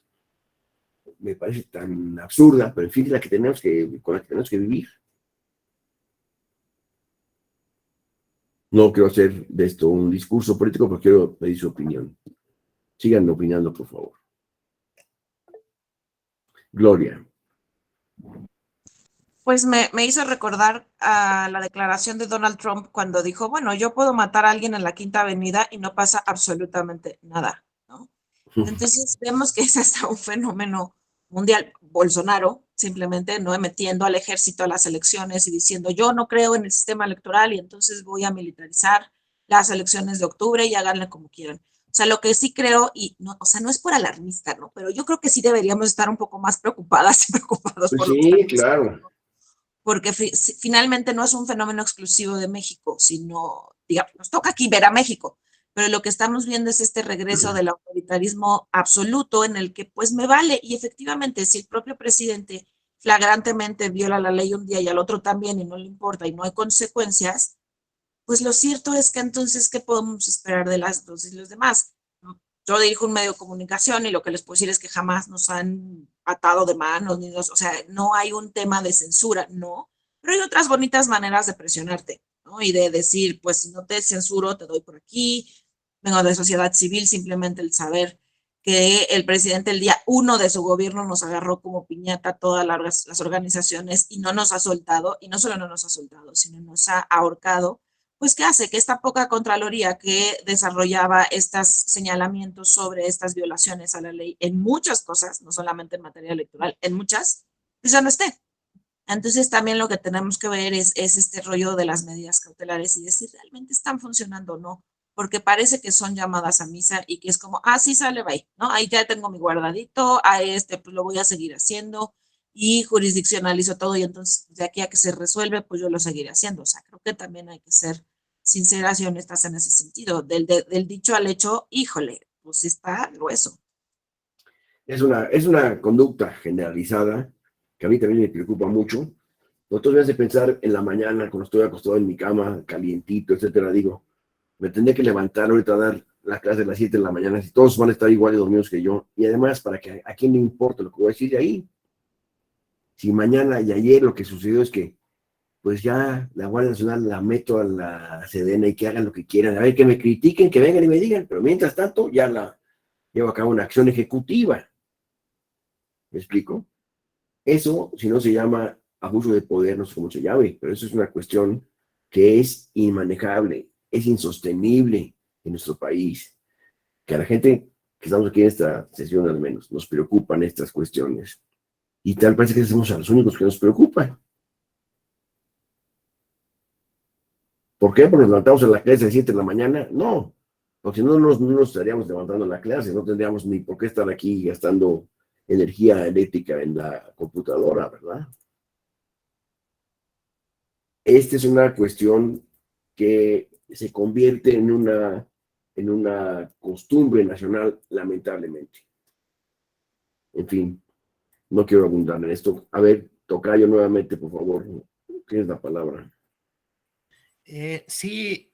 me parece tan absurda, pero en fin, es la que con la que tenemos que vivir. No quiero hacer de esto un discurso político, pero quiero pedir su opinión. Sigan opinando, por favor. Gloria. Pues me hizo recordar a la declaración de Donald Trump cuando dijo, bueno, yo puedo matar a alguien en la Quinta Avenida y no pasa absolutamente nada, ¿no? Entonces vemos que es hasta un fenómeno mundial. Bolsonaro simplemente no metiendo al ejército a las elecciones y diciendo, yo no creo en el sistema electoral y entonces voy a militarizar las elecciones de octubre y háganle como quieran. O sea, lo que sí creo, y no, o sea, no es por alarmista, ¿no? Pero yo creo que sí deberíamos estar un poco más preocupadas y preocupados Pues por lo que está sí, pasando, claro. ¿no? Porque finalmente no es un fenómeno exclusivo de México, sino, digamos, nos toca aquí ver a México, pero lo que estamos viendo es este regreso del autoritarismo absoluto en el que pues me vale, y efectivamente si el propio presidente flagrantemente viola la ley un día y al otro también y no le importa y no hay consecuencias, pues lo cierto es que entonces, ¿qué podemos esperar de las dos y los demás? Yo dirijo un medio de comunicación y lo que les puedo decir es que jamás nos han atado de manos, o sea, no hay un tema de censura, no, pero hay otras bonitas maneras de presionarte, ¿no? Y de decir, pues si no te censuro, te doy por aquí. Vengo de sociedad civil, simplemente el saber que el presidente el día 1 de su gobierno nos agarró como piñata todas las organizaciones y no nos ha soltado, y no solo no nos ha soltado, sino nos ha ahorcado. Pues, ¿qué hace? Que esta poca Contraloría que desarrollaba estos señalamientos sobre estas violaciones a la ley en muchas cosas, no solamente en materia electoral, en muchas, pues ya no esté. Entonces, también lo que tenemos que ver es este rollo de las medidas cautelares y decir, ¿realmente están funcionando o no? porque parece que son llamadas a misa y que es como, ah, sí, sale, bye, ¿no? Ahí ya tengo mi guardadito, a pues lo voy a seguir haciendo y jurisdiccionalizo todo y entonces de aquí a que se resuelve, pues yo lo seguiré haciendo. O sea, creo que también hay que ser sinceras y honestas en ese sentido. Del dicho al hecho, híjole, pues está grueso. Es una conducta generalizada que a mí también me preocupa mucho. Nosotros me hace pensar en la mañana, cuando estoy acostado en mi cama, calientito, etcétera, digo, me tendré que levantar ahorita a dar la clase a las 7 de la mañana, si todos van a estar igual de dormidos que yo, y además, para que a quién le importa lo que voy a decir de ahí. Si mañana y ayer lo que sucedió es que, pues ya la Guardia Nacional la meto a la Sedena y que hagan lo que quieran, a ver, que me critiquen, que vengan y me digan, pero mientras tanto ya la llevo a cabo una acción ejecutiva. ¿Me explico? Eso, si no se llama abuso de poder, no sé cómo se llame, pero eso es una cuestión que es inmanejable, es insostenible en nuestro país. Que a la gente que estamos aquí en esta sesión al menos nos preocupan estas cuestiones. Y tal parece que somos los únicos que nos preocupan. ¿Por qué? Porque nos levantamos en la clase a las 7 de la mañana. No, porque si no, no nos estaríamos levantando en la clase, no tendríamos ni por qué estar aquí gastando energía eléctrica en la computadora, ¿verdad? Esta es una cuestión que se convierte en una costumbre nacional, lamentablemente. En fin, no quiero abundar en esto. A ver, tocayo nuevamente, por favor. Tienes la palabra. Sí,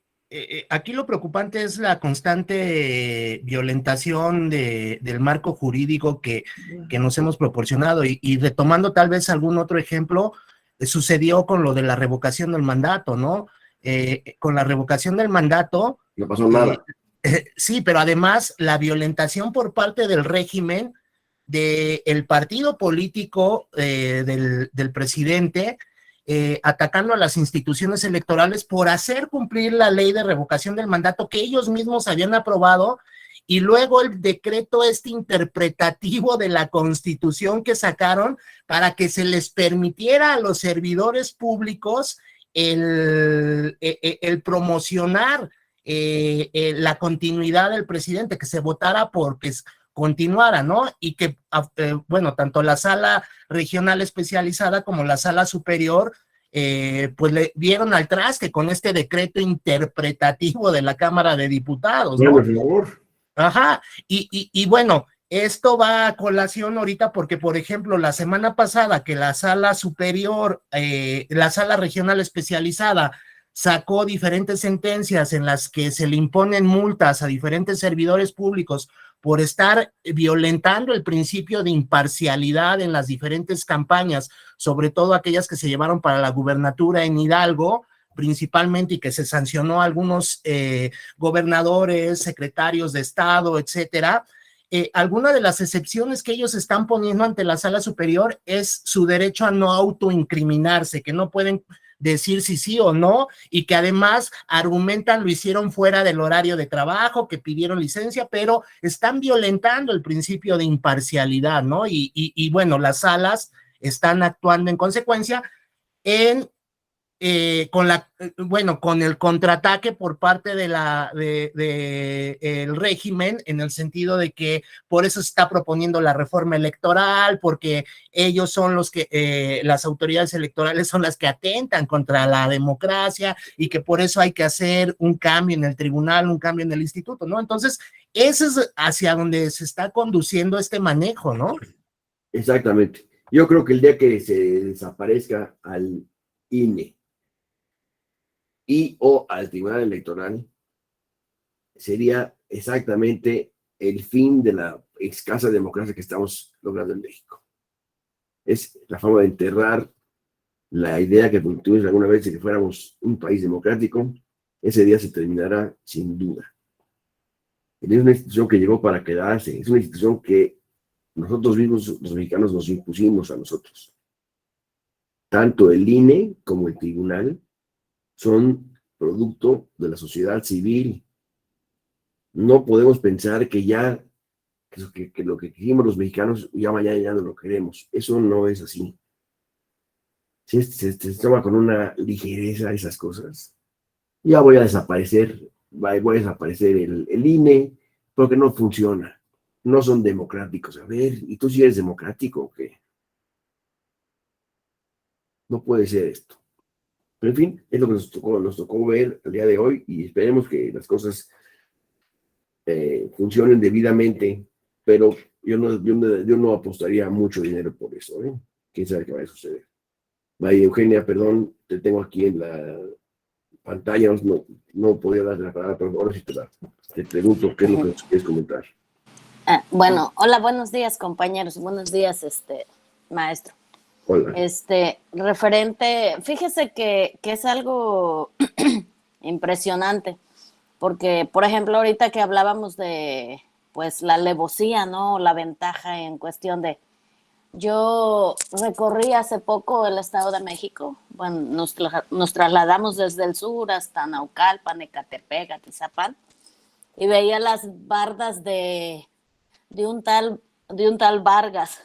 aquí lo preocupante es la constante violentación del marco jurídico que nos hemos proporcionado y retomando tal vez algún otro ejemplo, sucedió con lo de la revocación del mandato, ¿no? Con la revocación del mandato. No pasó nada. Sí, pero además la violentación por parte del régimen del partido político del presidente, atacando a las instituciones electorales por hacer cumplir la ley de revocación del mandato que ellos mismos habían aprobado, y luego el decreto interpretativo de la Constitución que sacaron para que se les permitiera a los servidores públicos el promocionar la continuidad del presidente, que se votara porque continuara, ¿no? Y que, bueno, tanto la sala regional especializada como la sala superior, pues le dieron al traste con este decreto interpretativo de la Cámara de Diputados, ¿no? Por favor. Ajá, y bueno, esto va a colación ahorita porque, por ejemplo, la semana pasada que la sala superior, la sala regional especializada, sacó diferentes sentencias en las que se le imponen multas a diferentes servidores públicos por estar violentando el principio de imparcialidad en las diferentes campañas, sobre todo aquellas que se llevaron para la gubernatura en Hidalgo, principalmente, y que se sancionó a algunos gobernadores, secretarios de Estado, etcétera. Alguna de las excepciones que ellos están poniendo ante la sala superior es su derecho a no autoincriminarse, que no pueden decir si sí o no, y que además argumentan lo hicieron fuera del horario de trabajo, que pidieron licencia, pero están violentando el principio de imparcialidad, ¿no? Y bueno, las salas están actuando en consecuencia con el contraataque por parte el régimen, en el sentido de que por eso se está proponiendo la reforma electoral, porque ellos son los que, las autoridades electorales son las que atentan contra la democracia y que por eso hay que hacer un cambio en el tribunal, un cambio en el instituto, ¿no? Entonces, ese es hacia donde se está conduciendo este manejo, ¿no? Exactamente. Yo creo que el día que se desaparezca al INE y o al Tribunal Electoral, sería exactamente el fin de la escasa democracia que estamos logrando en México. Es la forma de enterrar la idea que tuvimos alguna vez de que fuéramos un país democrático. Ese día se terminará sin duda. Es una institución que llegó para quedarse, es una institución que nosotros mismos, los mexicanos, nos impusimos a nosotros. Tanto el INE como el tribunal son producto de la sociedad civil. No podemos pensar que ya, que lo que dijimos los mexicanos, ya mañana ya no lo queremos. Eso no es así. Se toma con una ligereza esas cosas. Ya voy a desaparecer. va a desaparecer el INE porque no funciona. No son democráticos. A ver, ¿y tú sí eres democrático o qué? No puede ser esto. Pero en fin, es lo que nos tocó ver el día de hoy y esperemos que las cosas funcionen debidamente, pero yo no apostaría mucho dinero por eso, ¿eh? ¿Quién sabe qué va a suceder? María Eugenia, perdón, te tengo aquí en la pantalla, no podía dar la palabra, pero ahora sí te pregunto qué es lo que nos quieres comentar. Bueno, hola, buenos días, compañeros, buenos días, maestro. Hola. Referente, fíjese que es algo impresionante, porque, por ejemplo, ahorita que hablábamos de, pues, la alevosía, ¿no? La ventaja en cuestión de, yo recorrí hace poco el Estado de México, bueno, nos trasladamos desde el sur hasta Naucalpan, Ecatepec, Atizapán, y veía las bardas de un tal Vargas,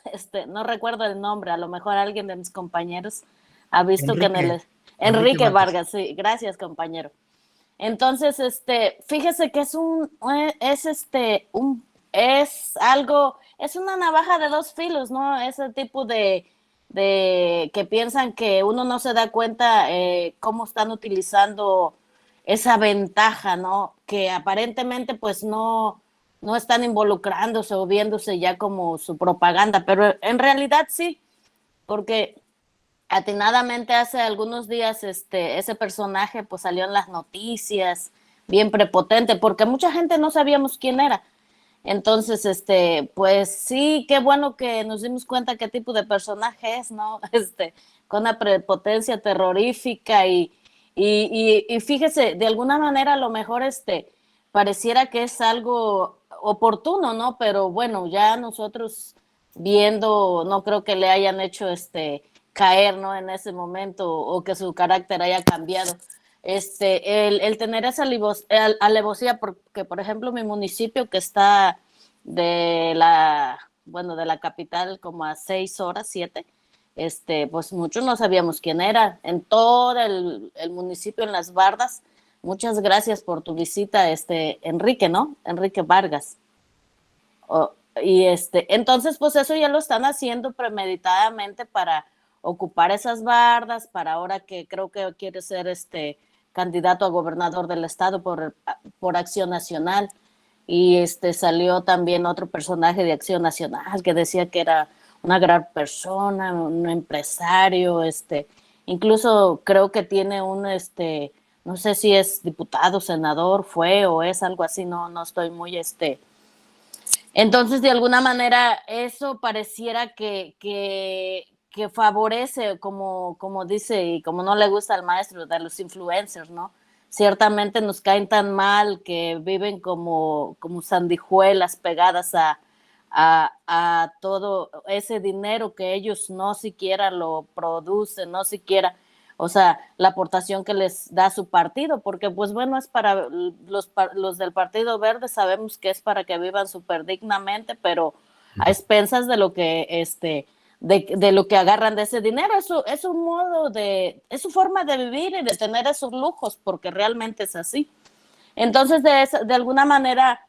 no recuerdo el nombre, a lo mejor alguien de mis compañeros ha visto Enrique Vargas, sí, gracias, compañero. Entonces, fíjese que es una navaja de dos filos, ¿no? Ese tipo de que piensan que uno no se da cuenta cómo están utilizando esa ventaja, ¿no? Que aparentemente, pues, no están involucrándose o viéndose ya como su propaganda, pero en realidad sí, porque atinadamente hace algunos días ese personaje pues salió en las noticias, bien prepotente, porque mucha gente no sabíamos quién era. Entonces, pues sí, qué bueno que nos dimos cuenta qué tipo de personaje es, ¿no? Con una prepotencia terrorífica y fíjese, de alguna manera a lo mejor pareciera que es algo oportuno, ¿no? Pero bueno, ya nosotros viendo, no creo que le hayan hecho caer, ¿no? En ese momento o que su carácter haya cambiado. El tener esa alevosía, porque por ejemplo mi municipio que está de la capital como a 6 horas, 7, pues muchos no sabíamos quién era. En todo el municipio, en las bardas. Muchas gracias por tu visita, Enrique, ¿no? Enrique Vargas. Entonces, pues eso ya lo están haciendo premeditadamente para ocupar esas bardas, para ahora que creo que quiere ser candidato a gobernador del estado por Acción Nacional. Y salió también otro personaje de Acción Nacional que decía que era una gran persona, un empresario, incluso creo que tiene no sé si es diputado, senador, fue o es algo así, no estoy muy Entonces, de alguna manera, eso pareciera que favorece, como dice, y como no le gusta al maestro, de los influencers, ¿no? Ciertamente nos caen tan mal que viven como sandijuelas pegadas a todo ese dinero que ellos no siquiera lo producen, no siquiera, o sea, la aportación que les da su partido, porque pues bueno, es para los del Partido Verde, sabemos que es para que vivan súper dignamente, pero a expensas de lo que de lo que agarran de ese dinero. Es un modo es su forma de vivir y de tener esos lujos, porque realmente es así. Entonces, de alguna manera,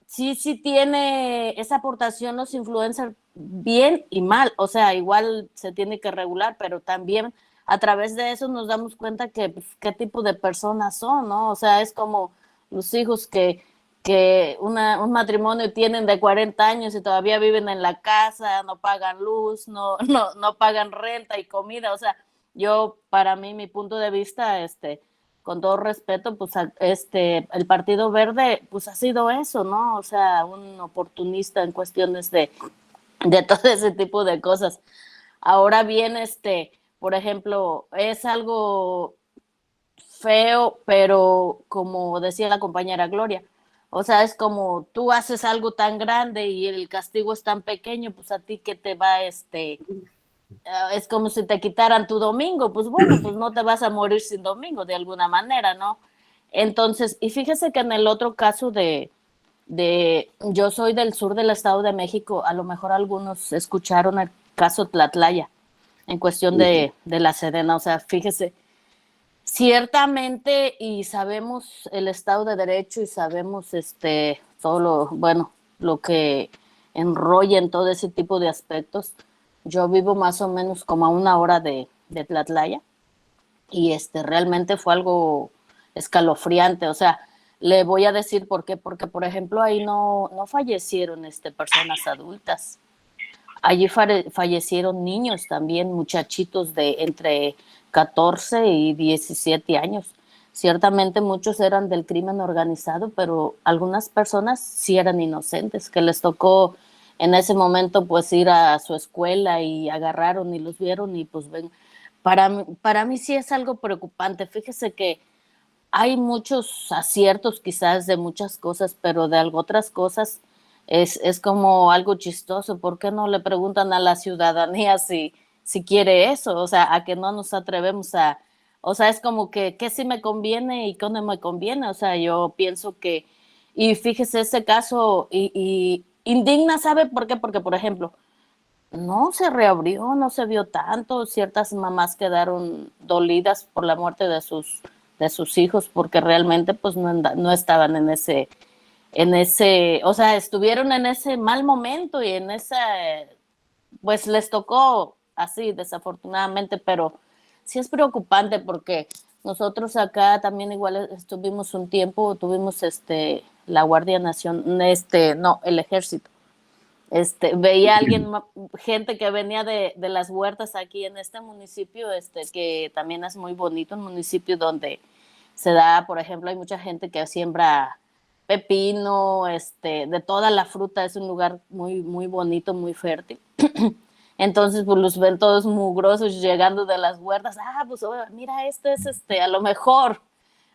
sí tiene esa aportación los influencers bien y mal, o sea, igual se tiene que regular, pero también a través de eso nos damos cuenta que pues, qué tipo de personas son, ¿no? O sea, es como los hijos que un matrimonio tienen de 40 años y todavía viven en la casa, no pagan luz, no pagan renta y comida. O sea, para mí, mi punto de vista, con todo respeto, pues el Partido Verde, pues ha sido eso, ¿no? O sea, un oportunista en cuestiones de todo ese tipo de cosas. Ahora bien, por ejemplo, es algo feo, pero como decía la compañera Gloria, o sea, es como tú haces algo tan grande y el castigo es tan pequeño, pues a ti que te va, es como si te quitaran tu domingo, pues bueno, pues no te vas a morir sin domingo de alguna manera, ¿no? Entonces, y fíjese que en el otro caso yo soy del sur del Estado de México, a lo mejor algunos escucharon el caso Tlatlaya, en cuestión de la Sedena, o sea, fíjese, Ciertamente, y sabemos el Estado de Derecho y sabemos todo lo que enrolla en todo ese tipo de aspectos. Yo vivo más o menos como a 1 hora de Tlatlaya y realmente fue algo escalofriante. O sea, le voy a decir por qué, porque por ejemplo ahí no fallecieron personas adultas. Allí fallecieron niños también, muchachitos de entre 14 y 17 años. Ciertamente muchos eran del crimen organizado, pero algunas personas sí eran inocentes, que les tocó en ese momento pues ir a su escuela y agarraron y los vieron y pues ven. Para mí sí es algo preocupante. Fíjese que hay muchos aciertos quizás de muchas cosas, pero de otras cosas es como algo chistoso. ¿Por qué no le preguntan a la ciudadanía si quiere eso? O sea, a que no nos atrevemos a... O sea, es como que sí me conviene y qué no me conviene. O sea, yo pienso que... Y fíjese ese caso y indigna, ¿sabe por qué? Porque, por ejemplo, no se reabrió, no se vio tanto. Ciertas mamás quedaron dolidas por la muerte de sus hijos porque realmente pues no estaban en ese, o sea, estuvieron en ese mal momento y en esa, pues les tocó así desafortunadamente, pero sí es preocupante porque nosotros acá también igual estuvimos un tiempo, tuvimos la Guardia Nacional, no, el Ejército. Veía a alguien, gente que venía de las huertas aquí en este municipio, que también es muy bonito, un municipio donde se da, por ejemplo, hay mucha gente que siembra pepino, de toda la fruta, es un lugar muy, muy bonito, muy fértil. Entonces, pues los ven todos mugrosos llegando de las huertas. Pues mira, es a lo mejor,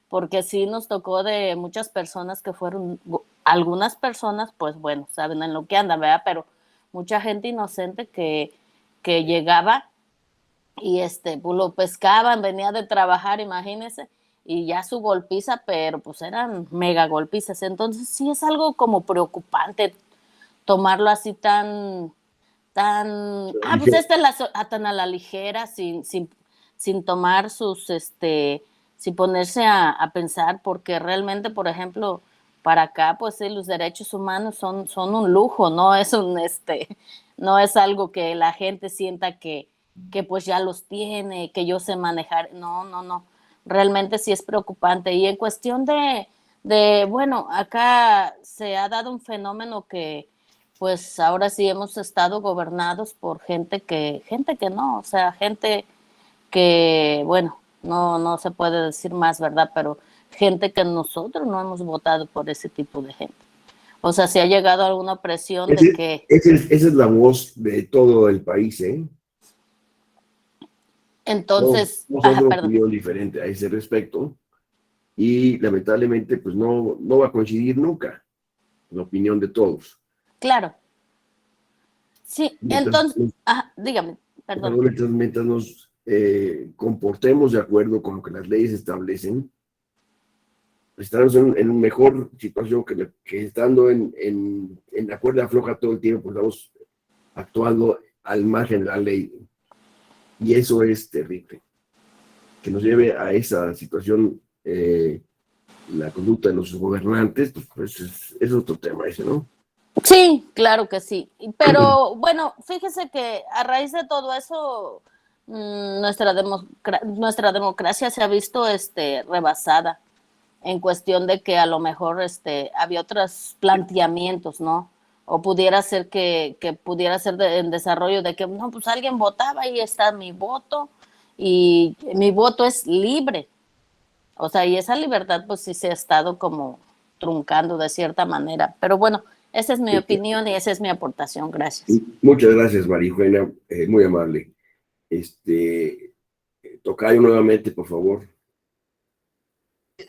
porque sí nos tocó de muchas personas que fueron, algunas personas, pues bueno, saben en lo que andan, ¿verdad? Pero mucha gente inocente que llegaba y pues lo pescaban, venía de trabajar, imagínense, y ya su golpiza, pero pues eran mega golpizas. Entonces sí es algo como preocupante tomarlo así tan, pues tan a la ligera, sin tomar sin ponerse a pensar, porque realmente, por ejemplo, para acá, pues sí, los derechos humanos son un lujo, no es no es algo que la gente sienta que pues ya los tiene, que yo sé manejar, no, realmente sí es preocupante. Y en cuestión bueno, acá se ha dado un fenómeno que pues ahora sí hemos estado gobernados por gente que no, o sea, gente que, bueno, no se puede decir más, ¿verdad? Pero gente que nosotros no hemos votado por ese tipo de gente. O sea, si ha llegado alguna presión de que... Esa es la voz de todo el país, ¿eh? Entonces, no somos una perdón. opinión diferente a ese respecto y lamentablemente pues no va a coincidir nunca la opinión de todos. Claro. Sí, entonces, dígame, perdón. Mientras nos comportemos de acuerdo con lo que las leyes establecen, estaremos en una mejor situación que estando en la cuerda floja todo el tiempo, pues estamos actuando al margen de la ley. Y eso es terrible. Que nos lleve a esa situación, la conducta de los gobernantes, pues es otro tema ese, ¿no? Sí, claro que sí. Pero bueno, fíjese que a raíz de todo eso, nuestra democracia se ha visto rebasada en cuestión de que a lo mejor había otros planteamientos, ¿no? O pudiera ser que pudiera ser en desarrollo de que, no, pues alguien votaba y está mi voto y mi voto es libre. O sea, y esa libertad pues sí se ha estado como truncando de cierta manera. Pero bueno, esa es mi opinión y esa es mi aportación. Gracias. Muchas gracias, Marijuela, muy amable. Tocayo nuevamente, por favor.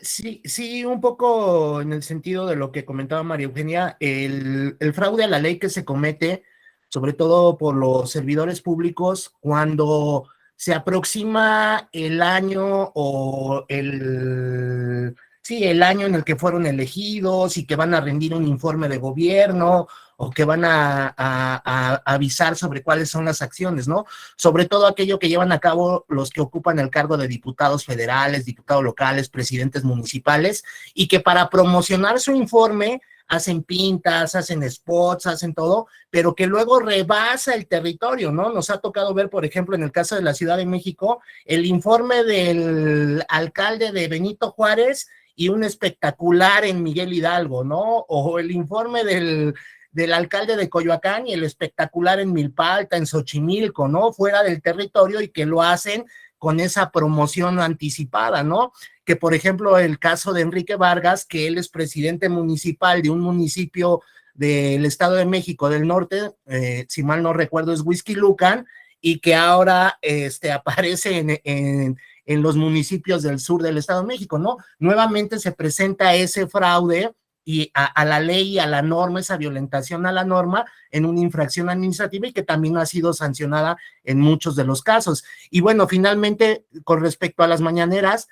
Sí, un poco en el sentido de lo que comentaba María Eugenia, el fraude a la ley que se comete, sobre todo por los servidores públicos, cuando se aproxima el año o el año en el que fueron elegidos y que van a rendir un informe de gobierno o que van a avisar sobre cuáles son las acciones, ¿no? Sobre todo aquello que llevan a cabo los que ocupan el cargo de diputados federales, diputados locales, presidentes municipales, y que para promocionar su informe hacen pintas, hacen spots, hacen todo, pero que luego rebasa el territorio, ¿no? Nos ha tocado ver, por ejemplo, en el caso de la Ciudad de México, el informe del alcalde de Benito Juárez y un espectacular en Miguel Hidalgo, ¿no? O el informe del alcalde de Coyoacán y el espectacular en Milpa Alta, en Xochimilco, ¿no? Fuera del territorio, y que lo hacen con esa promoción anticipada, ¿no? Que por ejemplo el caso de Enrique Vargas, que él es presidente municipal de un municipio del Estado de México del Norte, si mal no recuerdo es Huixquilucan, y que ahora aparece en los municipios del sur del Estado de México, ¿no? Nuevamente se presenta ese fraude y a la ley y a la norma, esa violentación a la norma en una infracción administrativa, y que también ha sido sancionada en muchos de los casos. Y bueno, finalmente, con respecto a las mañaneras,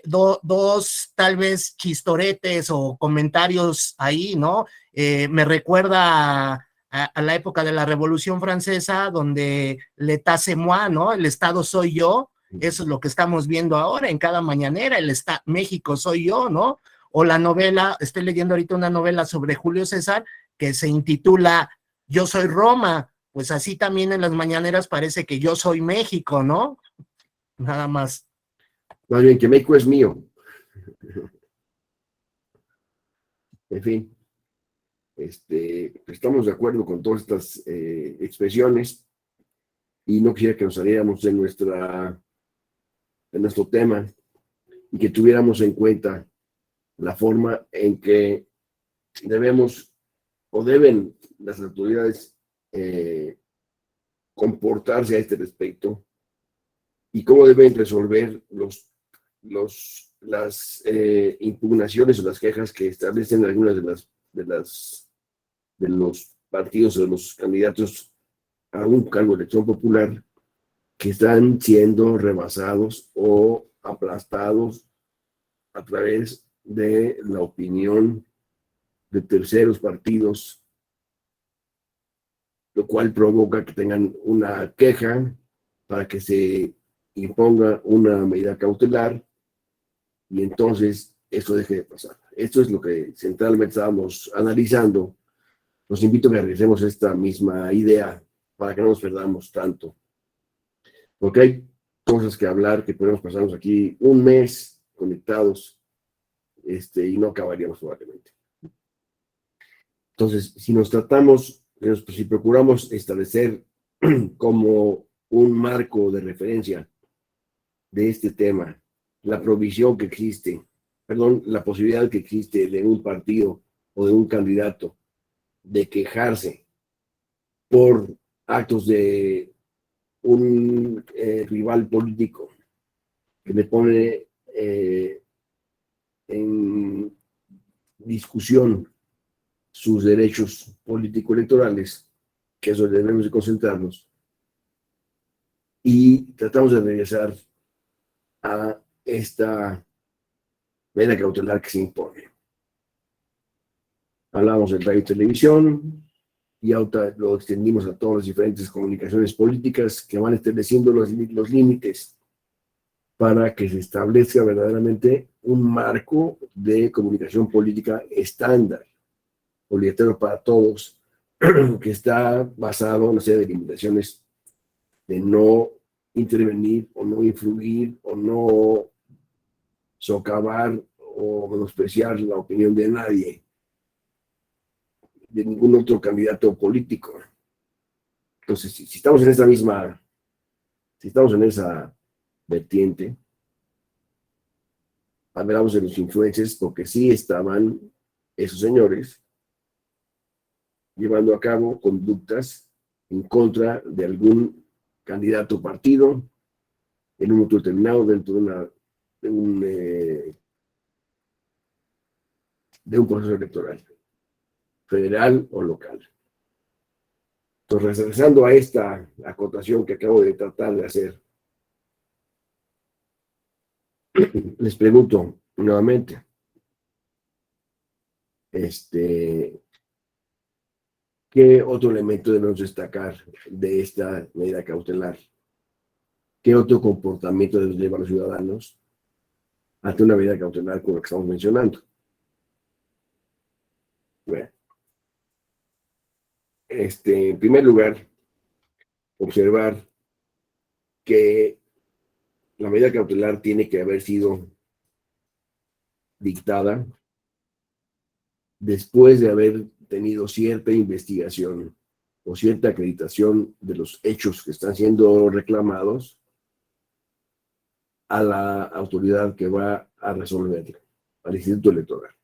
dos tal vez chistoretes o comentarios ahí, ¿no? Me recuerda a la época de la Revolución Francesa, donde l'état c'est moi, ¿no? El Estado soy yo. Eso es lo que estamos viendo ahora en cada mañanera, México soy yo, ¿no? O la novela, estoy leyendo ahorita una novela sobre Julio César que se intitula Yo soy Roma. Pues así también en las mañaneras parece que yo soy México, ¿no? Nada más. Más bien que México es mío. En fin, estamos de acuerdo con todas estas expresiones, y no quisiera que nos saliéramos de nuestro tema y que tuviéramos en cuenta la forma en que debemos o deben las autoridades comportarse a este respecto, y cómo deben resolver las impugnaciones o las quejas que establecen algunas de los partidos o de los candidatos a un cargo de elección popular, que están siendo rebasados o aplastados a través de la opinión de terceros partidos, lo cual provoca que tengan una queja para que se imponga una medida cautelar, y entonces esto deje de pasar. Esto es lo que centralmente estábamos analizando. Los invito a que realicemos esta misma idea para que no nos perdamos tanto, porque hay cosas que hablar que podemos pasarnos aquí un mes conectados y no acabaríamos probablemente. Entonces, si procuramos establecer como un marco de referencia de este tema la posibilidad que existe de un partido o de un candidato de quejarse por actos de un rival político que le pone en discusión sus derechos político-electorales, que eso debemos de concentrarnos, y tratamos de regresar a esta medida cautelar que se impone. Hablamos de radio y televisión, y ahora lo extendimos a todas las diferentes comunicaciones políticas que van estableciendo los límites para que se establezca verdaderamente un marco de comunicación política estándar, obligatorio para todos, que está basado en una serie de limitaciones de no intervenir o no influir o no socavar o menospreciar la opinión de nadie, de ningún otro candidato político. Entonces, si estamos en esa vertiente, hablamos de los influencers, porque sí estaban esos señores llevando a cabo conductas en contra de algún candidato partido en un momento determinado dentro de un proceso electoral, federal o local. Entonces, regresando a esta acotación que acabo de tratar de hacer, les pregunto nuevamente, ¿Qué otro elemento debemos destacar de esta medida cautelar? ¿Qué otro comportamiento deben llevar los ciudadanos ante una medida cautelar como la que estamos mencionando? Bueno, en primer lugar, observar que la medida cautelar tiene que haber sido dictada después de haber tenido cierta investigación o cierta acreditación de los hechos que están siendo reclamados a la autoridad que va a resolverlo, al Instituto Electoral.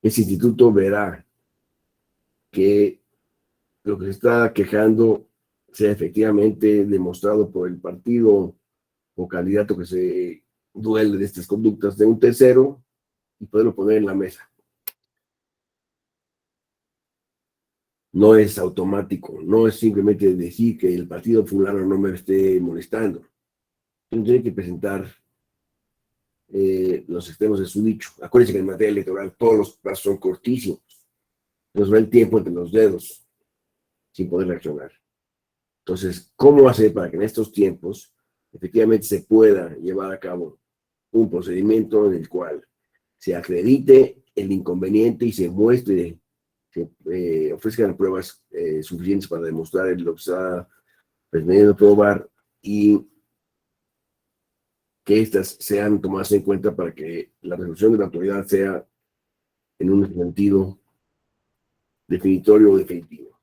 Ese instituto verá que lo que se está quejando sea efectivamente demostrado por el partido o candidato que se duele de estas conductas de un tercero y poderlo poner en la mesa. No es automático, no es simplemente decir que el partido fulano no me esté molestando. Uno tiene que presentar los extremos de su dicho. Acuérdense que en materia electoral todos los plazos son cortísimos. Nos va el tiempo entre los dedos sin poder reaccionar. Entonces, ¿cómo hacer para que en estos tiempos efectivamente se pueda llevar a cabo un procedimiento en el cual se acredite el inconveniente y se muestre, se ofrezcan pruebas suficientes para demostrar lo que está pretendiendo probar y que éstas sean tomadas en cuenta para que la resolución de la autoridad sea en un sentido definitorio o definitivo?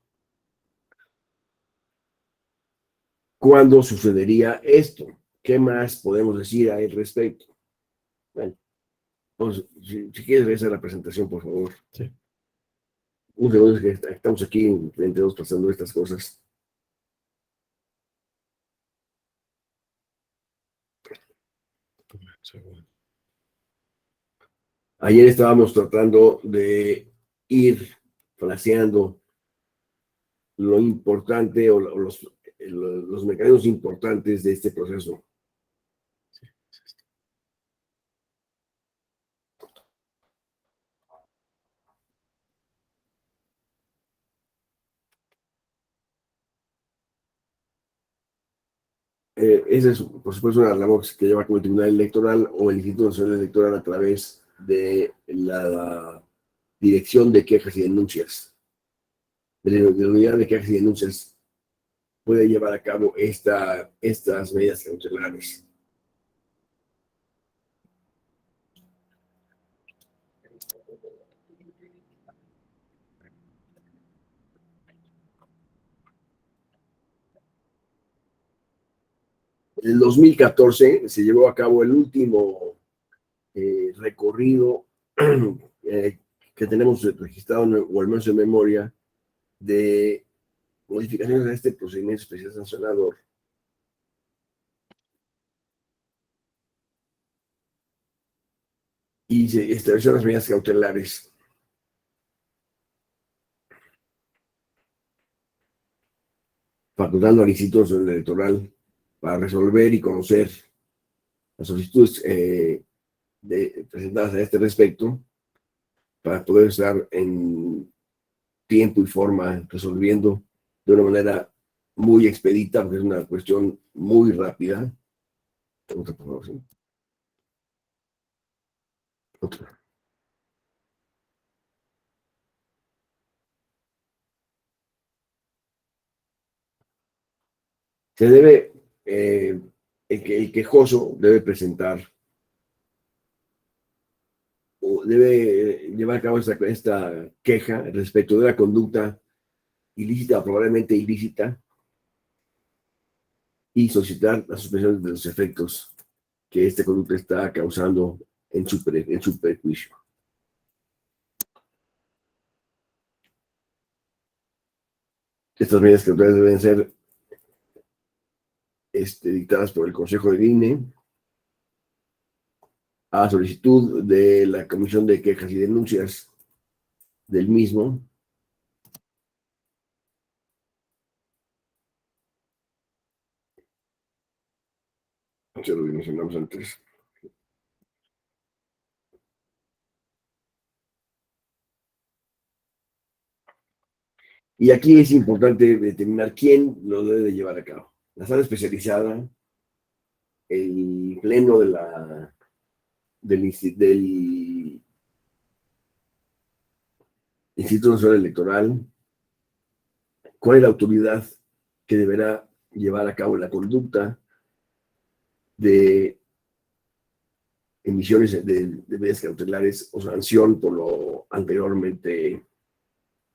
¿Cuándo sucedería esto? ¿Qué más podemos decir al respecto? Bueno, pues, si quieres regresar a la presentación, por favor. Sí. Un segundo, es que estamos aquí entre dos pasando estas cosas. Ayer estábamos tratando de ir flaseando lo importante o los mecanismos importantes de este proceso. Esa es, por supuesto, una labor que lleva a cabo el Tribunal Electoral o el Instituto Nacional Electoral a través de la Dirección de Quejas y Denuncias. De la Unidad de Quejas y Denuncias puede llevar a cabo estas medidas cautelares. En el 2014 se llevó a cabo el último recorrido que tenemos registrado, o al menos en memoria, de modificaciones a este procedimiento especial sancionador. Y se establecieron las medidas cautelares. Facultando al Instituto Nacional Electoral para resolver y conocer las solicitudes presentadas a este respecto, para poder estar en tiempo y forma resolviendo de una manera muy expedita, porque es una cuestión muy rápida. Otra, por favor, ¿sí? Otra. Se debe, el quejoso debe presentar o debe llevar a cabo esta queja respecto de la conducta ilícita o probablemente ilícita y solicitar la suspensión de los efectos que esta conducta está causando en su perjuicio. Estas medidas cautelares deben ser dictadas por el Consejo del INE a solicitud de la Comisión de Quejas y Denuncias del mismo, ya lo mencionamos antes. Y aquí es importante determinar quién lo debe de llevar a cabo. La sala especializada, el pleno del Instituto Nacional Electoral, cuál es la autoridad que deberá llevar a cabo la conducta de emisiones de medidas cautelares o sanción por lo anteriormente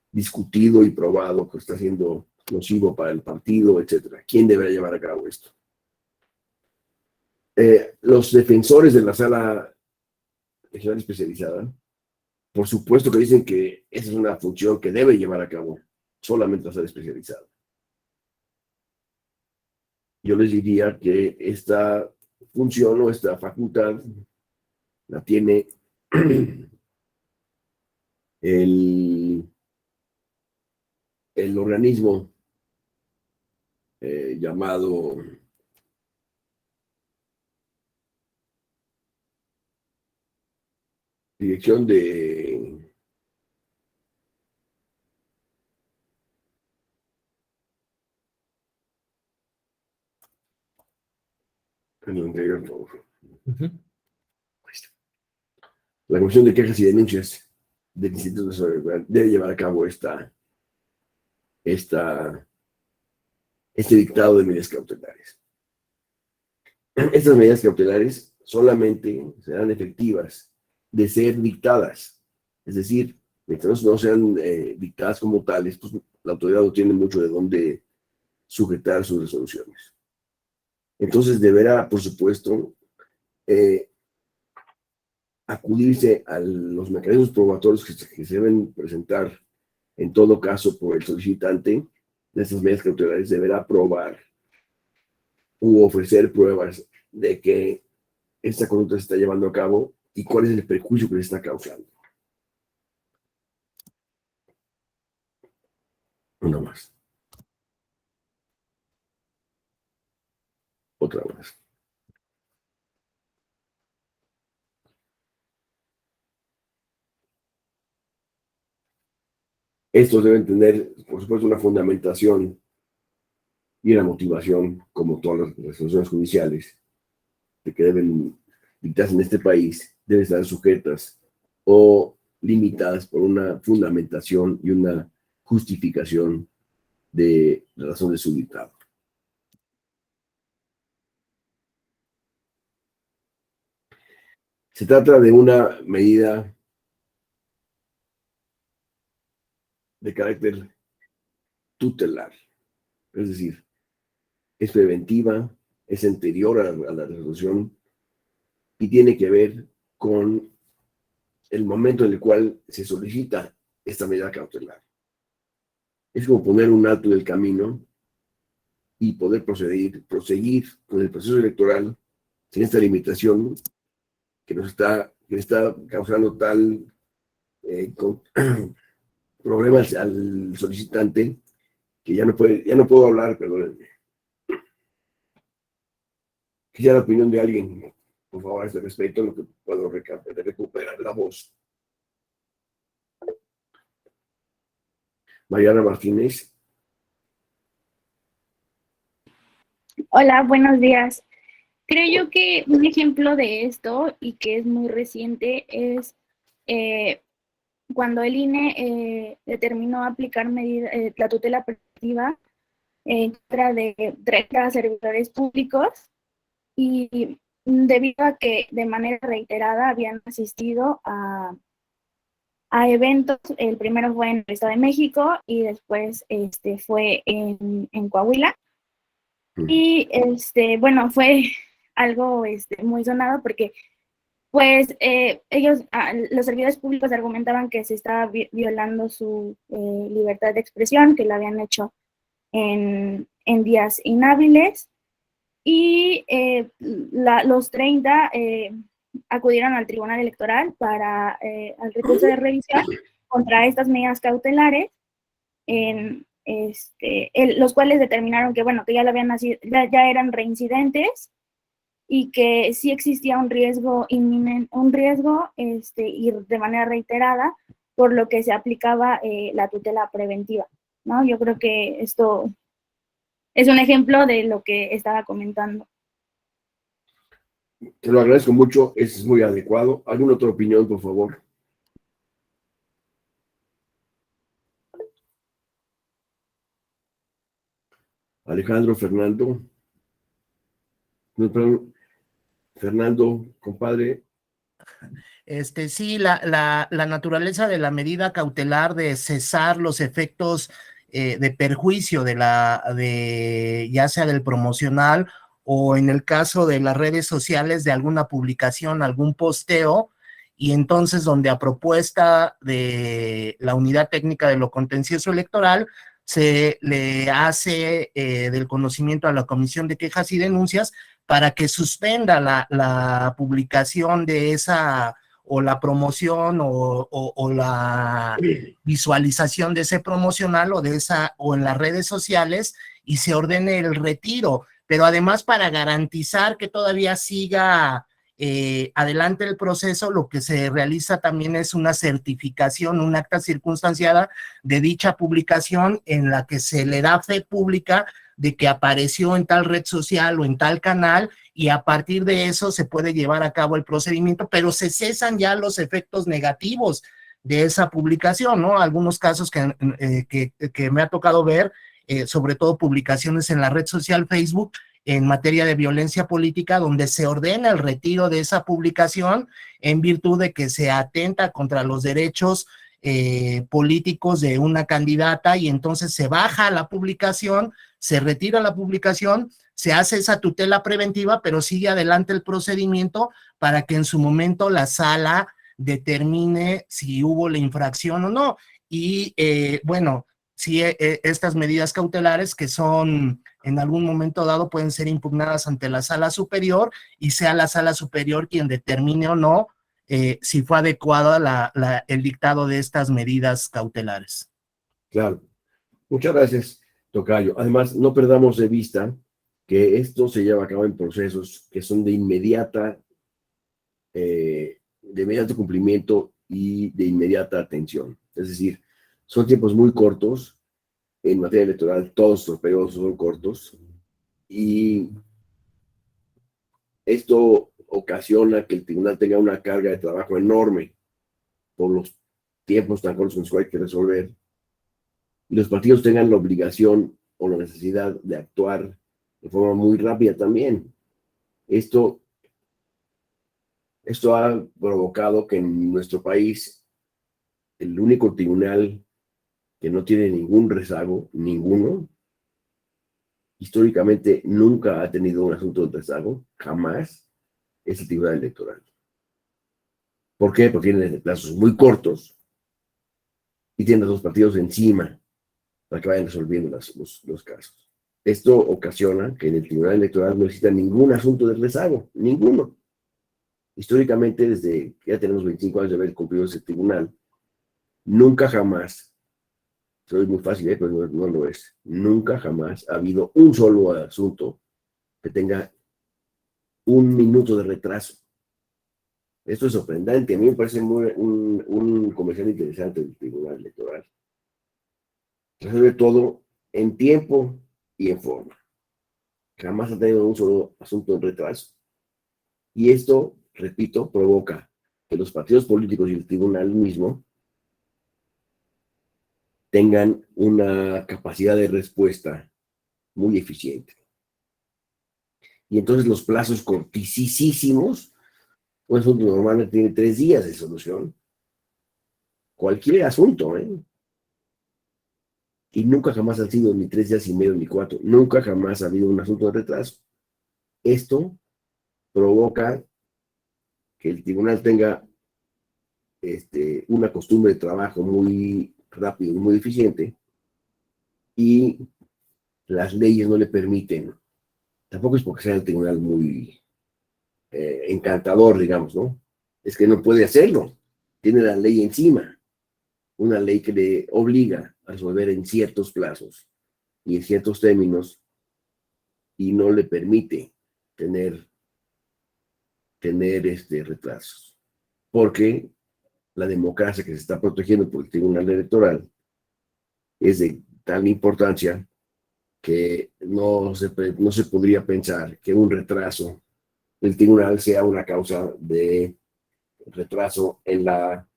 discutido y probado que está siendo nocivo para el partido, etcétera. ¿Quién deberá llevar a cabo esto? Los defensores de la sala regional especializada, por supuesto que dicen que esa es una función que debe llevar a cabo solamente la sala especializada. Yo les diría que esta función o esta facultad la tiene el organismo llamado Dirección de la Comisión de Quejas y Denuncias del Instituto Nacional Electoral debe llevar a cabo este dictado de medidas cautelares. Estas medidas cautelares solamente serán efectivas de ser dictadas, es decir, mientras no sean dictadas como tales, pues la autoridad no tiene mucho de dónde sujetar sus resoluciones. Entonces deberá, por supuesto, acudirse a los mecanismos probatorios que se deben presentar en todo caso por el solicitante de estas medidas cautelares. Deberá probar u ofrecer pruebas de que esta conducta se está llevando a cabo y cuál es el perjuicio que le está causando. Una más. Otra más. Estos deben tener, por supuesto, una fundamentación y una motivación, como todas las resoluciones judiciales, de que deben dictarse en este país, deben estar sujetas o limitadas por una fundamentación y una justificación de la razón de su dictado. Se trata de una medida de carácter tutelar, es decir, es preventiva, es anterior a la resolución y tiene que ver con el momento en el cual se solicita esta medida cautelar. Es como poner un alto en el camino y poder proseguir con el proceso electoral sin esta limitación que está causando tal problemas al solicitante que ya no puedo hablar, perdónenme. Quisiera la opinión de alguien, por favor, a este respecto, en lo que puedo recuperar la voz. Mariana Martínez. Hola, buenos días. Creo yo que un ejemplo de esto y que es muy reciente es cuando el INE determinó aplicar la tutela preventiva en contra de 30 servidores públicos y debido a que de manera reiterada habían asistido a eventos. El primero fue en el Estado de México y después fue en Coahuila. Y bueno, fue algo muy sonado porque pues ellos, los servidores públicos argumentaban que se estaba violando su libertad de expresión, que lo habían hecho en días inhábiles, y los 30 acudieron al Tribunal Electoral para al recurso de revisión contra estas medidas cautelares, los cuales determinaron que, bueno, que ya ya eran reincidentes y que sí existía un riesgo inminente, y de manera reiterada, por lo que se aplicaba la tutela preventiva. ¿no? Yo creo que esto es un ejemplo de lo que estaba comentando. Te lo agradezco mucho, es muy adecuado. ¿Alguna otra opinión, por favor? Alejandro, Fernando. No, perdón. Fernando, compadre. Sí, la naturaleza de la medida cautelar de cesar los efectos de perjuicio ya sea del promocional o en el caso de las redes sociales de alguna publicación, algún posteo, y entonces donde a propuesta de la Unidad Técnica de lo Contencioso Electoral se le hace del conocimiento a la Comisión de Quejas y Denuncias para que suspenda la publicación de esa o la promoción o la visualización de ese promocional o en las redes sociales y se ordene el retiro, pero además para garantizar que todavía siga adelante el proceso, lo que se realiza también es una certificación, un acta circunstanciada de dicha publicación en la que se le da fe pública de que apareció en tal red social o en tal canal, y a partir de eso se puede llevar a cabo el procedimiento, pero se cesan ya los efectos negativos de esa publicación, ¿no? Algunos casos que me ha tocado ver, sobre todo publicaciones en la red social Facebook, en materia de violencia política, donde se ordena el retiro de esa publicación en virtud de que se atenta contra los derechos políticos de una candidata, y entonces se baja la publicación, se retira la publicación, se hace esa tutela preventiva, pero sigue adelante el procedimiento para que en su momento la sala determine si hubo la infracción o no. Y bueno, sí, estas medidas cautelares que son en algún momento dado pueden ser impugnadas ante la sala superior y sea la sala superior quien determine o no si fue adecuado el dictado de estas medidas cautelares. Claro. Muchas gracias, tocayo. Además, no perdamos de vista que esto se lleva a cabo en procesos que son de inmediato cumplimiento y de inmediata atención. Es decir, son tiempos muy cortos. En materia electoral, todos estos periodos son cortos. Y esto ocasiona que el tribunal tenga una carga de trabajo enorme por los tiempos tan cortos en los que hay que resolver. Y los partidos tengan la obligación o la necesidad de actuar de forma muy rápida también. Esto ha provocado que en nuestro país el único tribunal que no tiene ningún rezago, ninguno, históricamente nunca ha tenido un asunto de rezago, jamás, es el Tribunal Electoral. ¿Por qué? Porque tiene plazos muy cortos y tiene a los partidos encima para que vayan resolviendo los casos. Esto ocasiona que en el Tribunal Electoral no exista ningún asunto de rezago, ninguno. Históricamente, desde que ya tenemos 25 años de haber cumplido ese tribunal, nunca jamás, soy muy fácil, pero no lo es, nunca jamás ha habido un solo asunto que tenga un minuto de retraso. Esto es sorprendente. A mí me parece un comercial interesante del Tribunal Electoral. Resuelve todo en tiempo y en forma. Jamás ha tenido un solo asunto en retraso. Y esto, repito, provoca que los partidos políticos y el tribunal mismo tengan una capacidad de respuesta muy eficiente. Y entonces los plazos cortisísimos, un asunto normalmente tiene 3 días de solución. Cualquier asunto, ¿eh? Y nunca jamás han sido ni 3 días y medio ni 4. Nunca jamás ha habido un asunto de retraso. Esto provoca que el tribunal tenga una costumbre de trabajo muy rápido y muy eficiente, y las leyes no le permiten. Tampoco es porque sea el tribunal muy encantador, digamos, ¿no? Es que no puede hacerlo. Tiene la ley encima. Una ley que le obliga a resolver en ciertos plazos y en ciertos términos, y no le permite tener retrasos. Porque la democracia que se está protegiendo por el Tribunal Electoral es de tal importancia que no se podría pensar que un retraso del tribunal sea una causa de retraso en la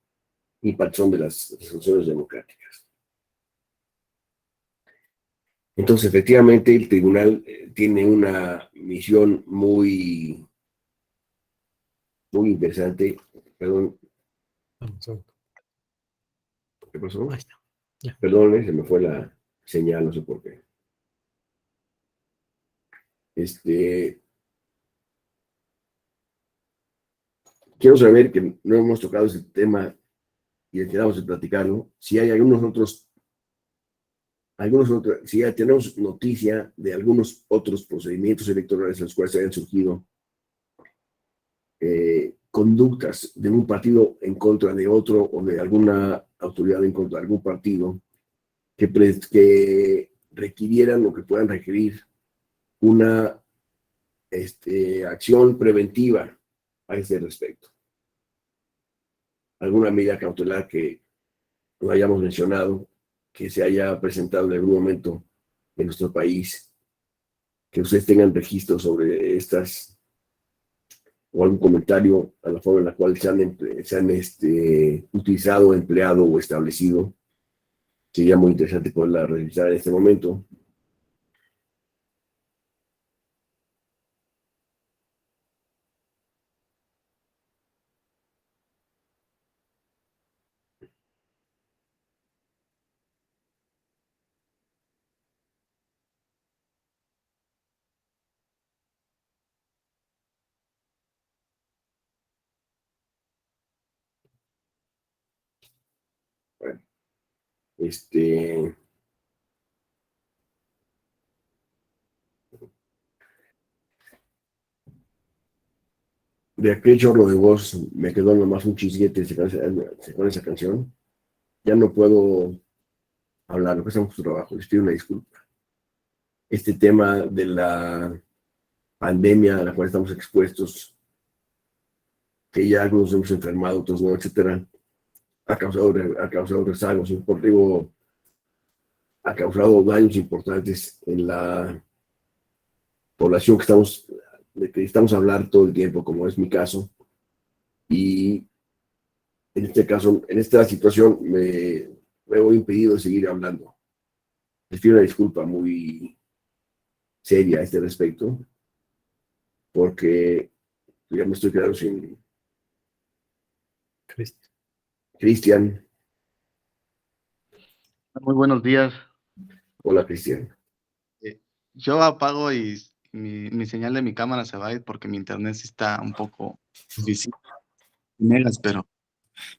impartición de las resoluciones democráticas. Entonces, efectivamente, el tribunal tiene una misión muy interesante. Perdón, ¿qué pasó? Perdón, se me fue la señal, no sé por qué. Quiero saber que no hemos tocado ese tema y quedamos de platicarlo. Si hay si ya tenemos noticia de algunos otros procedimientos electorales en los cuales hayan surgido conductas de un partido en contra de otro o de alguna autoridad en contra de algún partido que requirieran o que puedan requerir una acción preventiva a ese respecto. Alguna medida cautelar que no hayamos mencionado, que se haya presentado en algún momento en nuestro país, que ustedes tengan registro sobre estas, o algún comentario a la forma en la cual se han utilizado, empleado o establecido. Sería muy interesante poderla revisar en este momento. Bueno, de aquel chorro de voz me quedó nomás un chisguete con esa canción. Ya no puedo hablar, lo que hacemos su trabajo, les pido una disculpa. Este tema de la pandemia a la cual estamos expuestos, que ya algunos hemos enfermado, otros no, etcétera, ha causado rezagos, ha causado daños importantes en la población de que estamos hablando todo el tiempo, como es mi caso. Y en este caso, en esta situación, me veo impedido de seguir hablando. Les pido una disculpa muy seria a este respecto, porque ya me estoy quedando sin Cristian. Muy buenos días. Hola, Cristian. Yo apago y mi señal de mi cámara se va a ir porque mi internet sí está un poco difícil. Megas, pero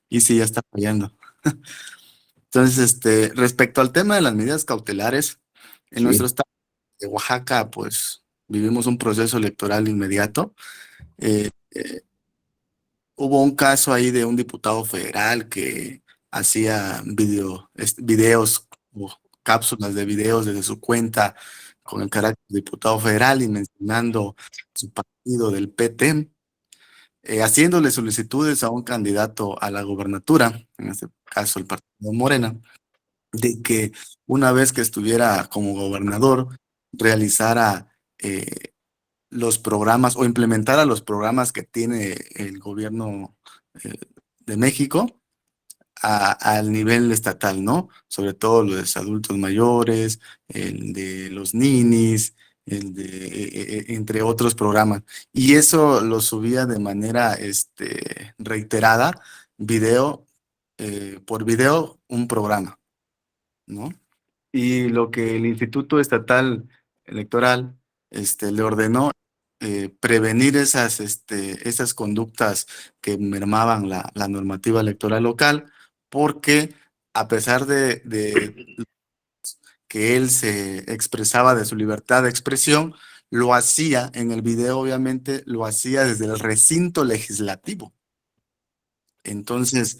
y sí ya está fallando. Entonces, respecto al tema de las medidas cautelares, en nuestro estado de Oaxaca, pues vivimos un proceso electoral inmediato. Hubo un caso ahí de un diputado federal que hacía videos o cápsulas de videos desde su cuenta con el carácter de diputado federal y mencionando su partido del PT, haciéndole solicitudes a un candidato a la gobernatura, en este caso el partido Morena, de que una vez que estuviera como gobernador realizara los programas o implementara los programas que tiene el gobierno eh, de México al nivel estatal, ¿no? Sobre todo los adultos mayores, el de los ninis, entre otros programas. Y eso lo subía de manera reiterada, por video, un programa, ¿no? Y lo que el Instituto Estatal Electoral le ordenó prevenir esas conductas que mermaban la normativa electoral local, porque a pesar de que él se expresaba de su libertad de expresión, lo hacía en el video, obviamente, lo hacía desde el recinto legislativo. Entonces,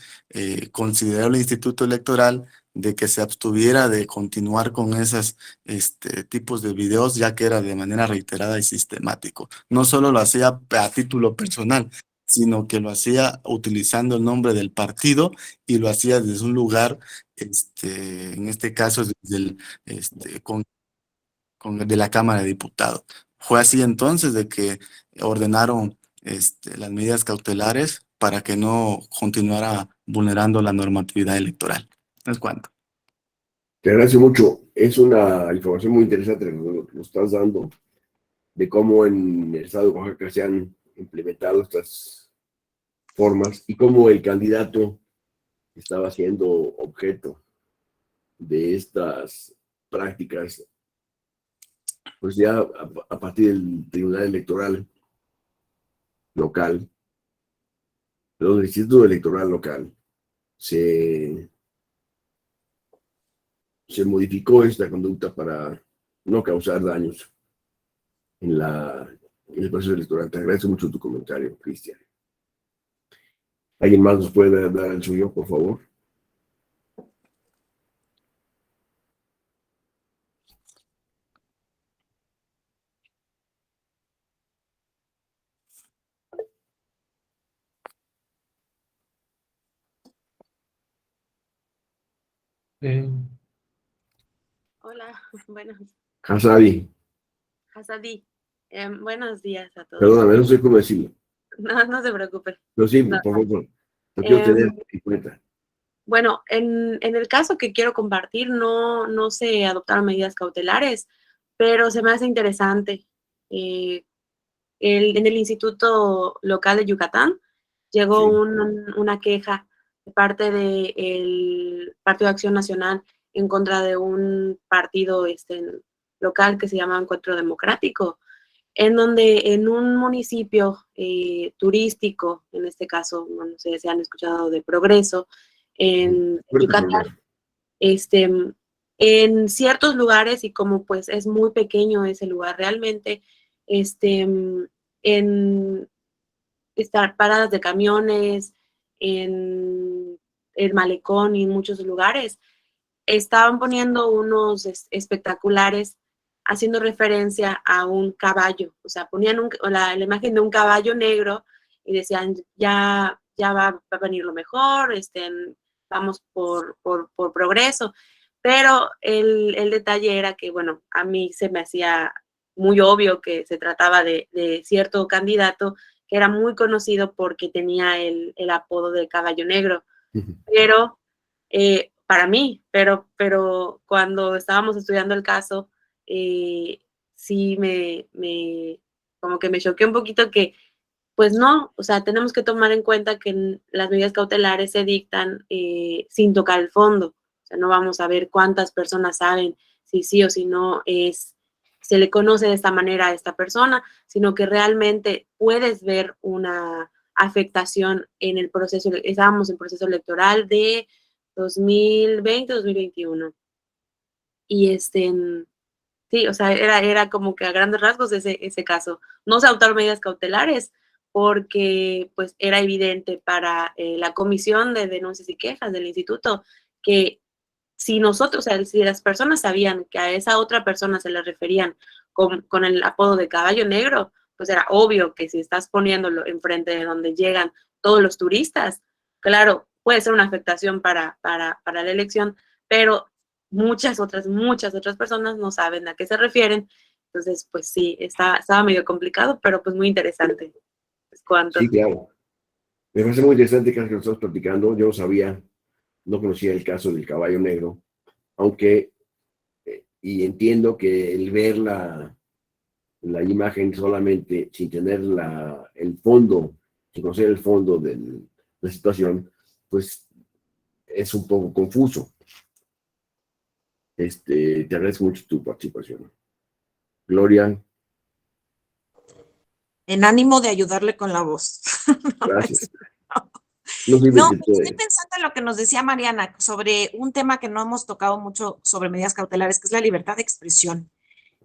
consideró el Instituto Electoral de que se abstuviera de continuar con esos tipos de videos, ya que era de manera reiterada y sistemático. No solo lo hacía a título personal, sino que lo hacía utilizando el nombre del partido y lo hacía desde un lugar, en este caso, desde de la Cámara de Diputados. Fue así entonces de que ordenaron las medidas cautelares para que no continuara vulnerando la normatividad electoral. ¿Es cuánto? Te agradezco mucho. Es una información muy interesante que nos estás dando de cómo en el estado de Oaxaca se han implementado estas formas y cómo el candidato estaba siendo objeto de estas prácticas, pues ya a partir del Tribunal Electoral local, perdón, el Instituto Electoral local, se modificó esta conducta para no causar daños en el proceso electoral. Te agradezco mucho tu comentario, Cristian. ¿Alguien más nos puede dar el suyo, por favor? Hola, buenos, Hasadi, Hasadi. Buenos días a todos. perdóname, no sé cómo decirlo. No, no se preocupen. Pero sí, No. por favor, lo quiero tener Em, en cuenta. Bueno, en el caso que quiero compartir, no se adoptaron medidas cautelares, pero se me hace interesante. En el Instituto Local de Yucatán llegó Sí. una queja de parte del Partido de Acción Nacional en contra de un partido local que se llama Encuentro Democrático, en donde en un municipio turístico, en este caso, no sé si han escuchado de Progreso, en Fuerte Yucatán, progreso. en ciertos lugares, y como pues es muy pequeño ese lugar realmente, en estar paradas de camiones, en el malecón y en muchos lugares, estaban poniendo unos espectaculares haciendo referencia a un caballo, o sea, ponían la imagen de un caballo negro y decían, ya va a venir lo mejor, vamos por progreso, pero el detalle era que, bueno, a mí se me hacía muy obvio que se trataba de cierto candidato que era muy conocido porque tenía el apodo de caballo negro, pero para mí, pero cuando estábamos estudiando el caso, sí como que me choqué un poquito que, pues no, o sea, tenemos que tomar en cuenta que las medidas cautelares se dictan sin tocar el fondo, o sea, no vamos a ver cuántas personas saben si sí o si no se le conoce de esta manera a esta persona, sino que realmente puedes ver una afectación en el proceso, estábamos en proceso electoral de 2020-2021. Y sí, o sea, era como que a grandes rasgos ese caso. No se adoptaron medidas cautelares porque pues era evidente para la comisión de denuncias y quejas del instituto que si nosotros, o sea, si las personas sabían que a esa otra persona se le referían con el apodo de caballo negro, pues era obvio que si estás poniéndolo enfrente de donde llegan todos los turistas, claro, puede ser una afectación para la elección, pero muchas otras personas no saben a qué se refieren. Entonces, pues sí, estaba medio complicado, pero pues muy interesante. Pues, ¿cuánto? Sí, claro. Me parece muy interesante que lo estás platicando. Yo no sabía, no conocía el caso del caballo negro, aunque, y entiendo que el ver la imagen solamente sin tener el fondo, sin conocer el fondo de la situación, pues es un poco confuso. Te agradezco mucho tu participación. Gloria. En ánimo de ayudarle con la voz. Gracias. No, estoy pensando en lo que nos decía Mariana sobre un tema que no hemos tocado mucho sobre medidas cautelares, que es la libertad de expresión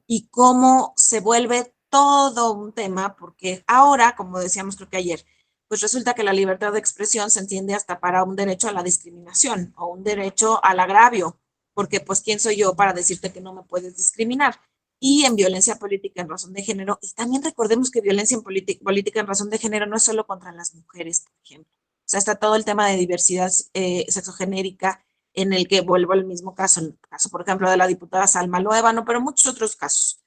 y cómo se vuelve todo un tema, porque ahora, como decíamos creo que ayer, pues resulta que la libertad de expresión se entiende hasta para un derecho a la discriminación o un derecho al agravio, porque pues quién soy yo para decirte que no me puedes discriminar. y en violencia política en razón de género. Y también recordemos que violencia en política en razón de género no es solo contra las mujeres, por ejemplo. O sea, está todo el tema de diversidad sexogenérica, en el que vuelvo al mismo caso, en el caso, por ejemplo, de la diputada Salma Luébano, pero muchos otros casos.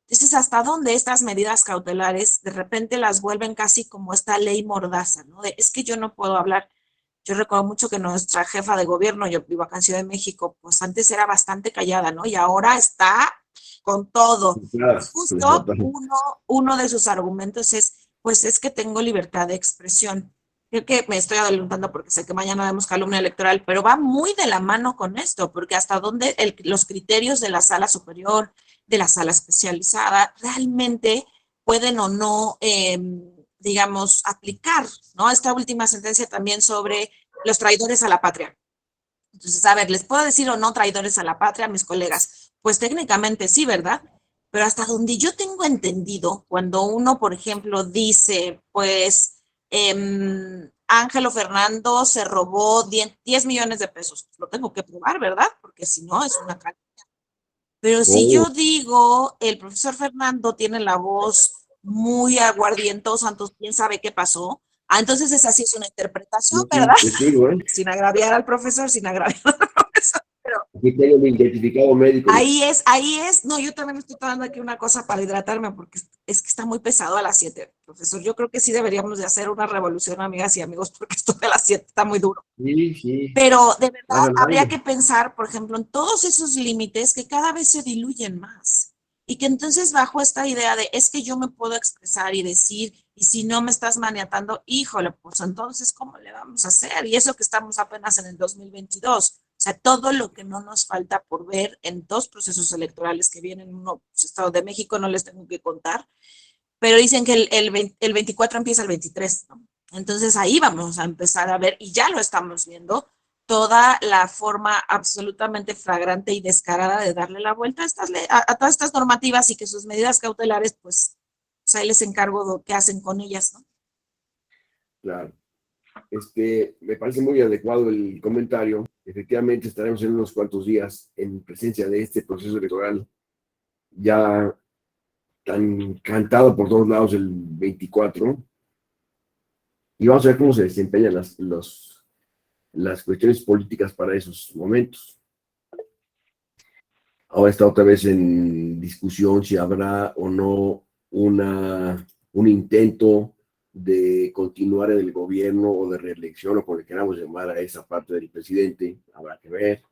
Entonces, ¿hasta dónde estas medidas cautelares de repente las vuelven casi como esta ley mordaza, ¿no? Es que yo no puedo hablar. Yo recuerdo mucho que nuestra jefa de gobierno, yo vivo acá en Ciudad de México, pues antes era bastante callada, ¿no? Y ahora está con todo. Claro, Justo uno de sus argumentos es, pues es que tengo libertad de expresión. Creo que me estoy adelantando porque sé que mañana vemos calumnia electoral, pero va muy de la mano con esto, porque hasta dónde los criterios de la sala superior, de la sala especializada, realmente pueden o no, digamos, aplicar, ¿no? Esta última sentencia también sobre los traidores a la patria. Entonces, a ver, ¿les puedo decir o no traidores a la patria a mis colegas? Pues técnicamente sí, ¿verdad? Pero hasta donde yo tengo entendido, cuando uno, por ejemplo, dice, pues, Ángelo Fernando se robó 10 millones de pesos, lo tengo que probar, ¿verdad? Porque si no, es una calidad. Pero si yo digo, el profesor Fernando tiene la voz muy aguardientosa, entonces quién sabe qué pasó. Entonces esa sí es una interpretación, ¿verdad? Sin agraviar al profesor, sin agraviar al profesor. Pero aquí tengo mi identificado médico. ahí es. No, yo también estoy tomando aquí una cosa para hidratarme porque es que está muy pesado a las 7, profesor. Yo creo que sí deberíamos de hacer una revolución, amigas y amigos, porque esto de las 7 está muy duro. Sí. Pero de verdad habría que pensar, por ejemplo, en todos esos límites que cada vez se diluyen más. Y que entonces bajo esta idea de es que yo me puedo expresar y decir, y si no me estás maniatando, híjole, pues entonces, ¿cómo le vamos a hacer? Y eso que estamos apenas en el 2022. O sea, todo lo que no nos falta por ver en 2 procesos electorales que vienen, uno, pues, Estado de México, no les tengo que contar, pero dicen que el 24 empieza el 23, ¿no? Entonces ahí vamos a empezar a ver, y ya lo estamos viendo, toda la forma absolutamente flagrante y descarada de darle la vuelta a todas estas normativas y que sus medidas cautelares, pues ahí les encargo qué hacen con ellas, ¿no? Claro. Me parece muy adecuado el comentario. Efectivamente, estaremos en unos cuantos días en presencia de este proceso electoral ya tan cantado por todos lados el 24. Y vamos a ver cómo se desempeñan las cuestiones políticas para esos momentos. Ahora está otra vez en discusión si habrá o no un intento de continuar en el gobierno o de reelección o como le queramos llamar a esa parte del presidente. Habrá que ver.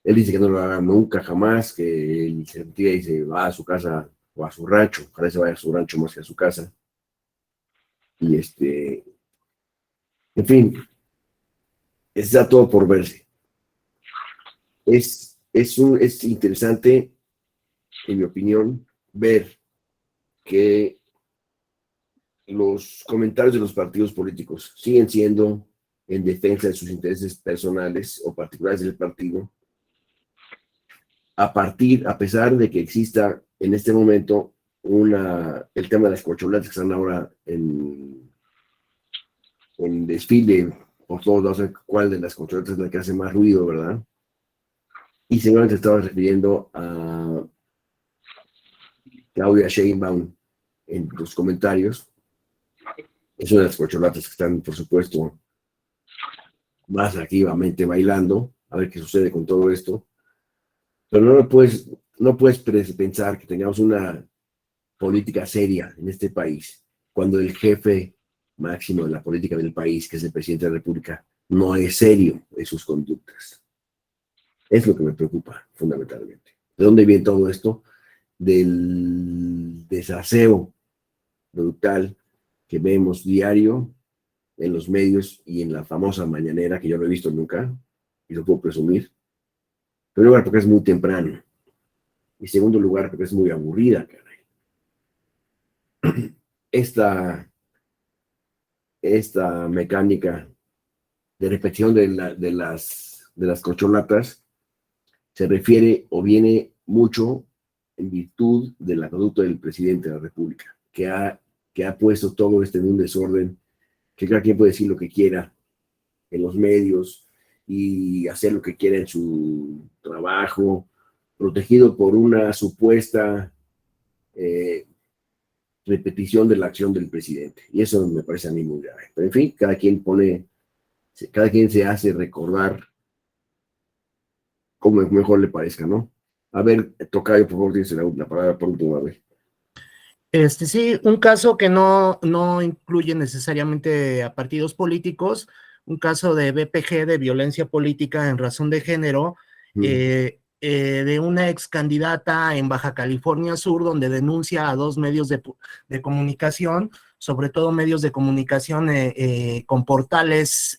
Él dice que no lo haga nunca, jamás, que él se retira y se va a su casa o a su rancho. Ojalá se vaya a su rancho más que a su casa. Y en fin, está todo por verse. Es interesante, en mi opinión, ver que los comentarios de los partidos políticos siguen siendo en defensa de sus intereses personales o particulares del partido, a pesar de que exista en este momento el tema de las corcholatas que están ahora en desfile por todos lados, cuál de las corcholatas es la que hace más ruido, ¿verdad? Y seguramente estaba refiriendo a Claudia Sheinbaum en los comentarios. Es una de las corcholatas que están, por supuesto, más activamente bailando, a ver qué sucede con todo esto. Pero no puedes pensar que tengamos una política seria en este país cuando el jefe máximo de la política del país, que es el presidente de la República, no es serio en sus conductas. Es lo que me preocupa fundamentalmente. ¿De dónde viene todo esto? Del desaseo brutal que vemos diario en los medios y en la famosa mañanera, que yo no he visto nunca, y lo puedo presumir. En primer lugar, porque es muy temprano. Y en segundo lugar, porque es muy aburrida, caray. Esta mecánica de repetición de las corcholatas se refiere o viene mucho en virtud de la conducta del presidente de la República, que ha puesto todo en un desorden, que cada quien puede decir lo que quiera en los medios y hacer lo que quiera en su trabajo protegido por una supuesta repetición de la acción del presidente. Y eso me parece a mí muy grave. Pero en fin, cada quien se hace recordar como mejor le parezca, ¿no? A ver, Tocayo, por favor, tienes la palabra por última vez. Sí, un caso que no incluye necesariamente a partidos políticos, un caso de BPG, de violencia política en razón de género, de una ex candidata en Baja California Sur, donde denuncia a 2 medios de comunicación, sobre todo medios de comunicación con portales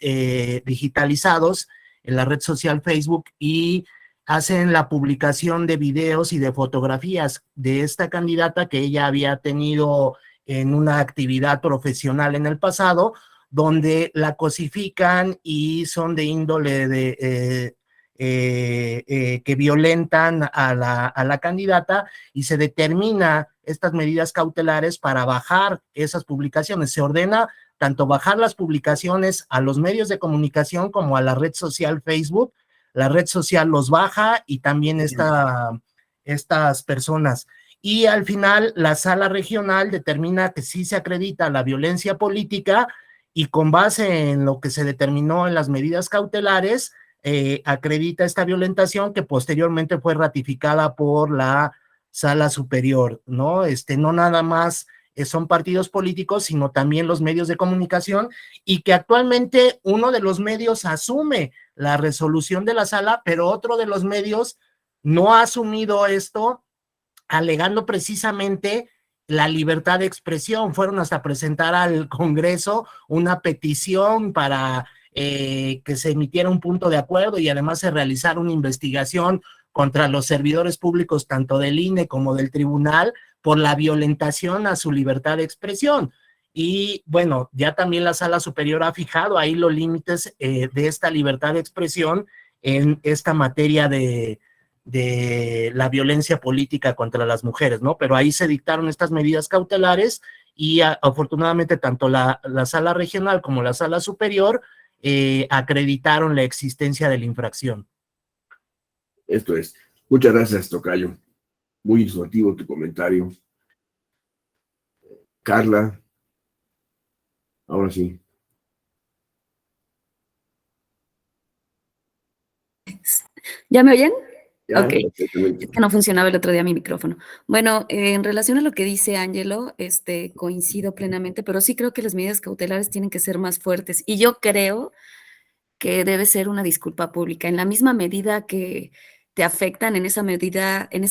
digitalizados en la red social Facebook, y hacen la publicación de videos y de fotografías de esta candidata que ella había tenido en una actividad profesional en el pasado, donde la cosifican y son de índole que violentan a la candidata, y se determina estas medidas cautelares para bajar esas publicaciones. Se ordena tanto bajar las publicaciones a los medios de comunicación como a la red social Facebook. La red social los baja y también estas personas. Y al final la sala regional determina que sí se acredita la violencia política, y con base en lo que se determinó en las medidas cautelares, acredita esta violentación, que posteriormente fue ratificada por la sala superior, ¿no? No nada más son partidos políticos, sino también los medios de comunicación, y que actualmente uno de los medios asume la resolución de la sala, pero otro de los medios no ha asumido esto, alegando precisamente la libertad de expresión. Fueron hasta presentar al Congreso una petición para que se emitiera un punto de acuerdo y además se realizara una investigación contra los servidores públicos, tanto del INE como del tribunal, por la violentación a su libertad de expresión. Y bueno, ya también la sala superior ha fijado ahí los límites de esta libertad de expresión en esta materia de la violencia política contra las mujeres, ¿no? Pero ahí se dictaron estas medidas cautelares, y afortunadamente tanto la sala regional como la sala superior acreditaron la existencia de la infracción. Esto es. Muchas gracias, Tocayo. Muy instructivo tu comentario. Carla, ahora sí. ¿Ya me oyen? Ya, Ok, perfectamente. es que no funcionaba el otro día mi micrófono. Bueno, en relación a lo que dice Ángelo, coincido plenamente, pero sí creo que las medidas cautelares tienen que ser más fuertes, y yo creo que debe ser una disculpa pública. En la misma medida que te afectan, en esa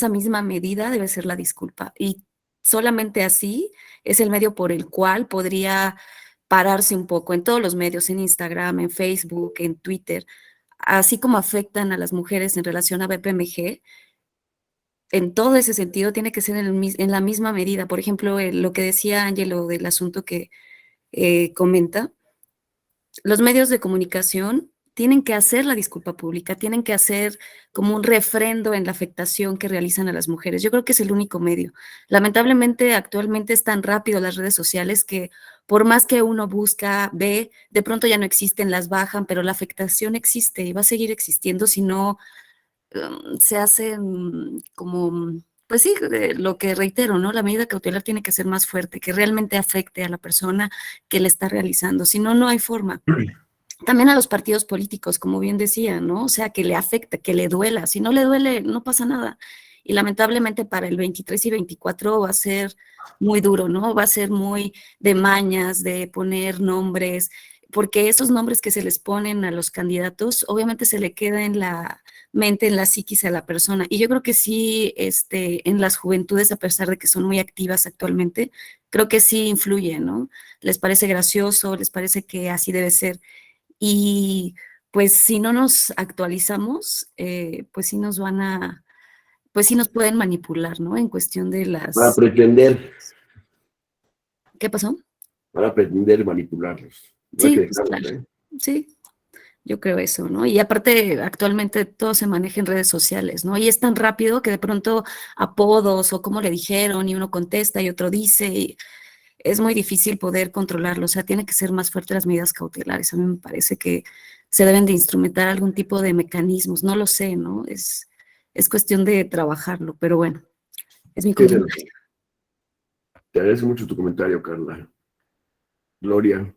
misma medida debe ser la disculpa, y solamente así es el medio por el cual podría pararse un poco en todos los medios, en Instagram, en Facebook, en Twitter, así como afectan a las mujeres en relación a BPMG. En todo ese sentido tiene que ser en la misma medida. Por ejemplo, lo que decía Ángelo del asunto que comenta, los medios de comunicación tienen que hacer la disculpa pública, tienen que hacer como un refrendo en la afectación que realizan a las mujeres. Yo creo que es el único medio. Lamentablemente, actualmente es tan rápido las redes sociales que por más que uno busca, ve, de pronto ya no existen, las bajan, pero la afectación existe y va a seguir existiendo si no se hace como, pues sí, lo que reitero, ¿no? La medida cautelar tiene que ser más fuerte, que realmente afecte a la persona que le está realizando, si no, no hay forma. También a los partidos políticos, como bien decía, ¿no? O sea, que le afecte, que le duela. Si no le duele, no pasa nada. Y lamentablemente para el 23 y 24 va a ser muy duro, ¿no? Va a ser muy de mañas, de poner nombres, porque esos nombres que se les ponen a los candidatos, obviamente se le queda en la mente, en la psiquis a la persona. Y yo creo que sí, en las juventudes, a pesar de que son muy activas actualmente, creo que sí influye, ¿no? Les parece gracioso, les parece que así debe ser. Y pues si no nos actualizamos, pues sí pues sí nos pueden manipular, ¿no? En cuestión de Para pretender. ¿Qué pasó? Para pretender manipularlos. No hay Sí, que pues dejarlos, claro. Sí, yo creo eso, ¿no? Y aparte, actualmente todo se maneja en redes sociales, ¿no? Y es tan rápido que de pronto apodos o cómo le dijeron y uno contesta y otro dice, y es muy difícil poder controlarlo. O sea, tiene que ser más fuertes las medidas cautelares. A mí me parece que se deben de instrumentar algún tipo de mecanismos, no lo sé, ¿no? Es es cuestión de trabajarlo, pero bueno, es mi Sí, comentario. te agradezco mucho tu comentario, Carla. Gloria.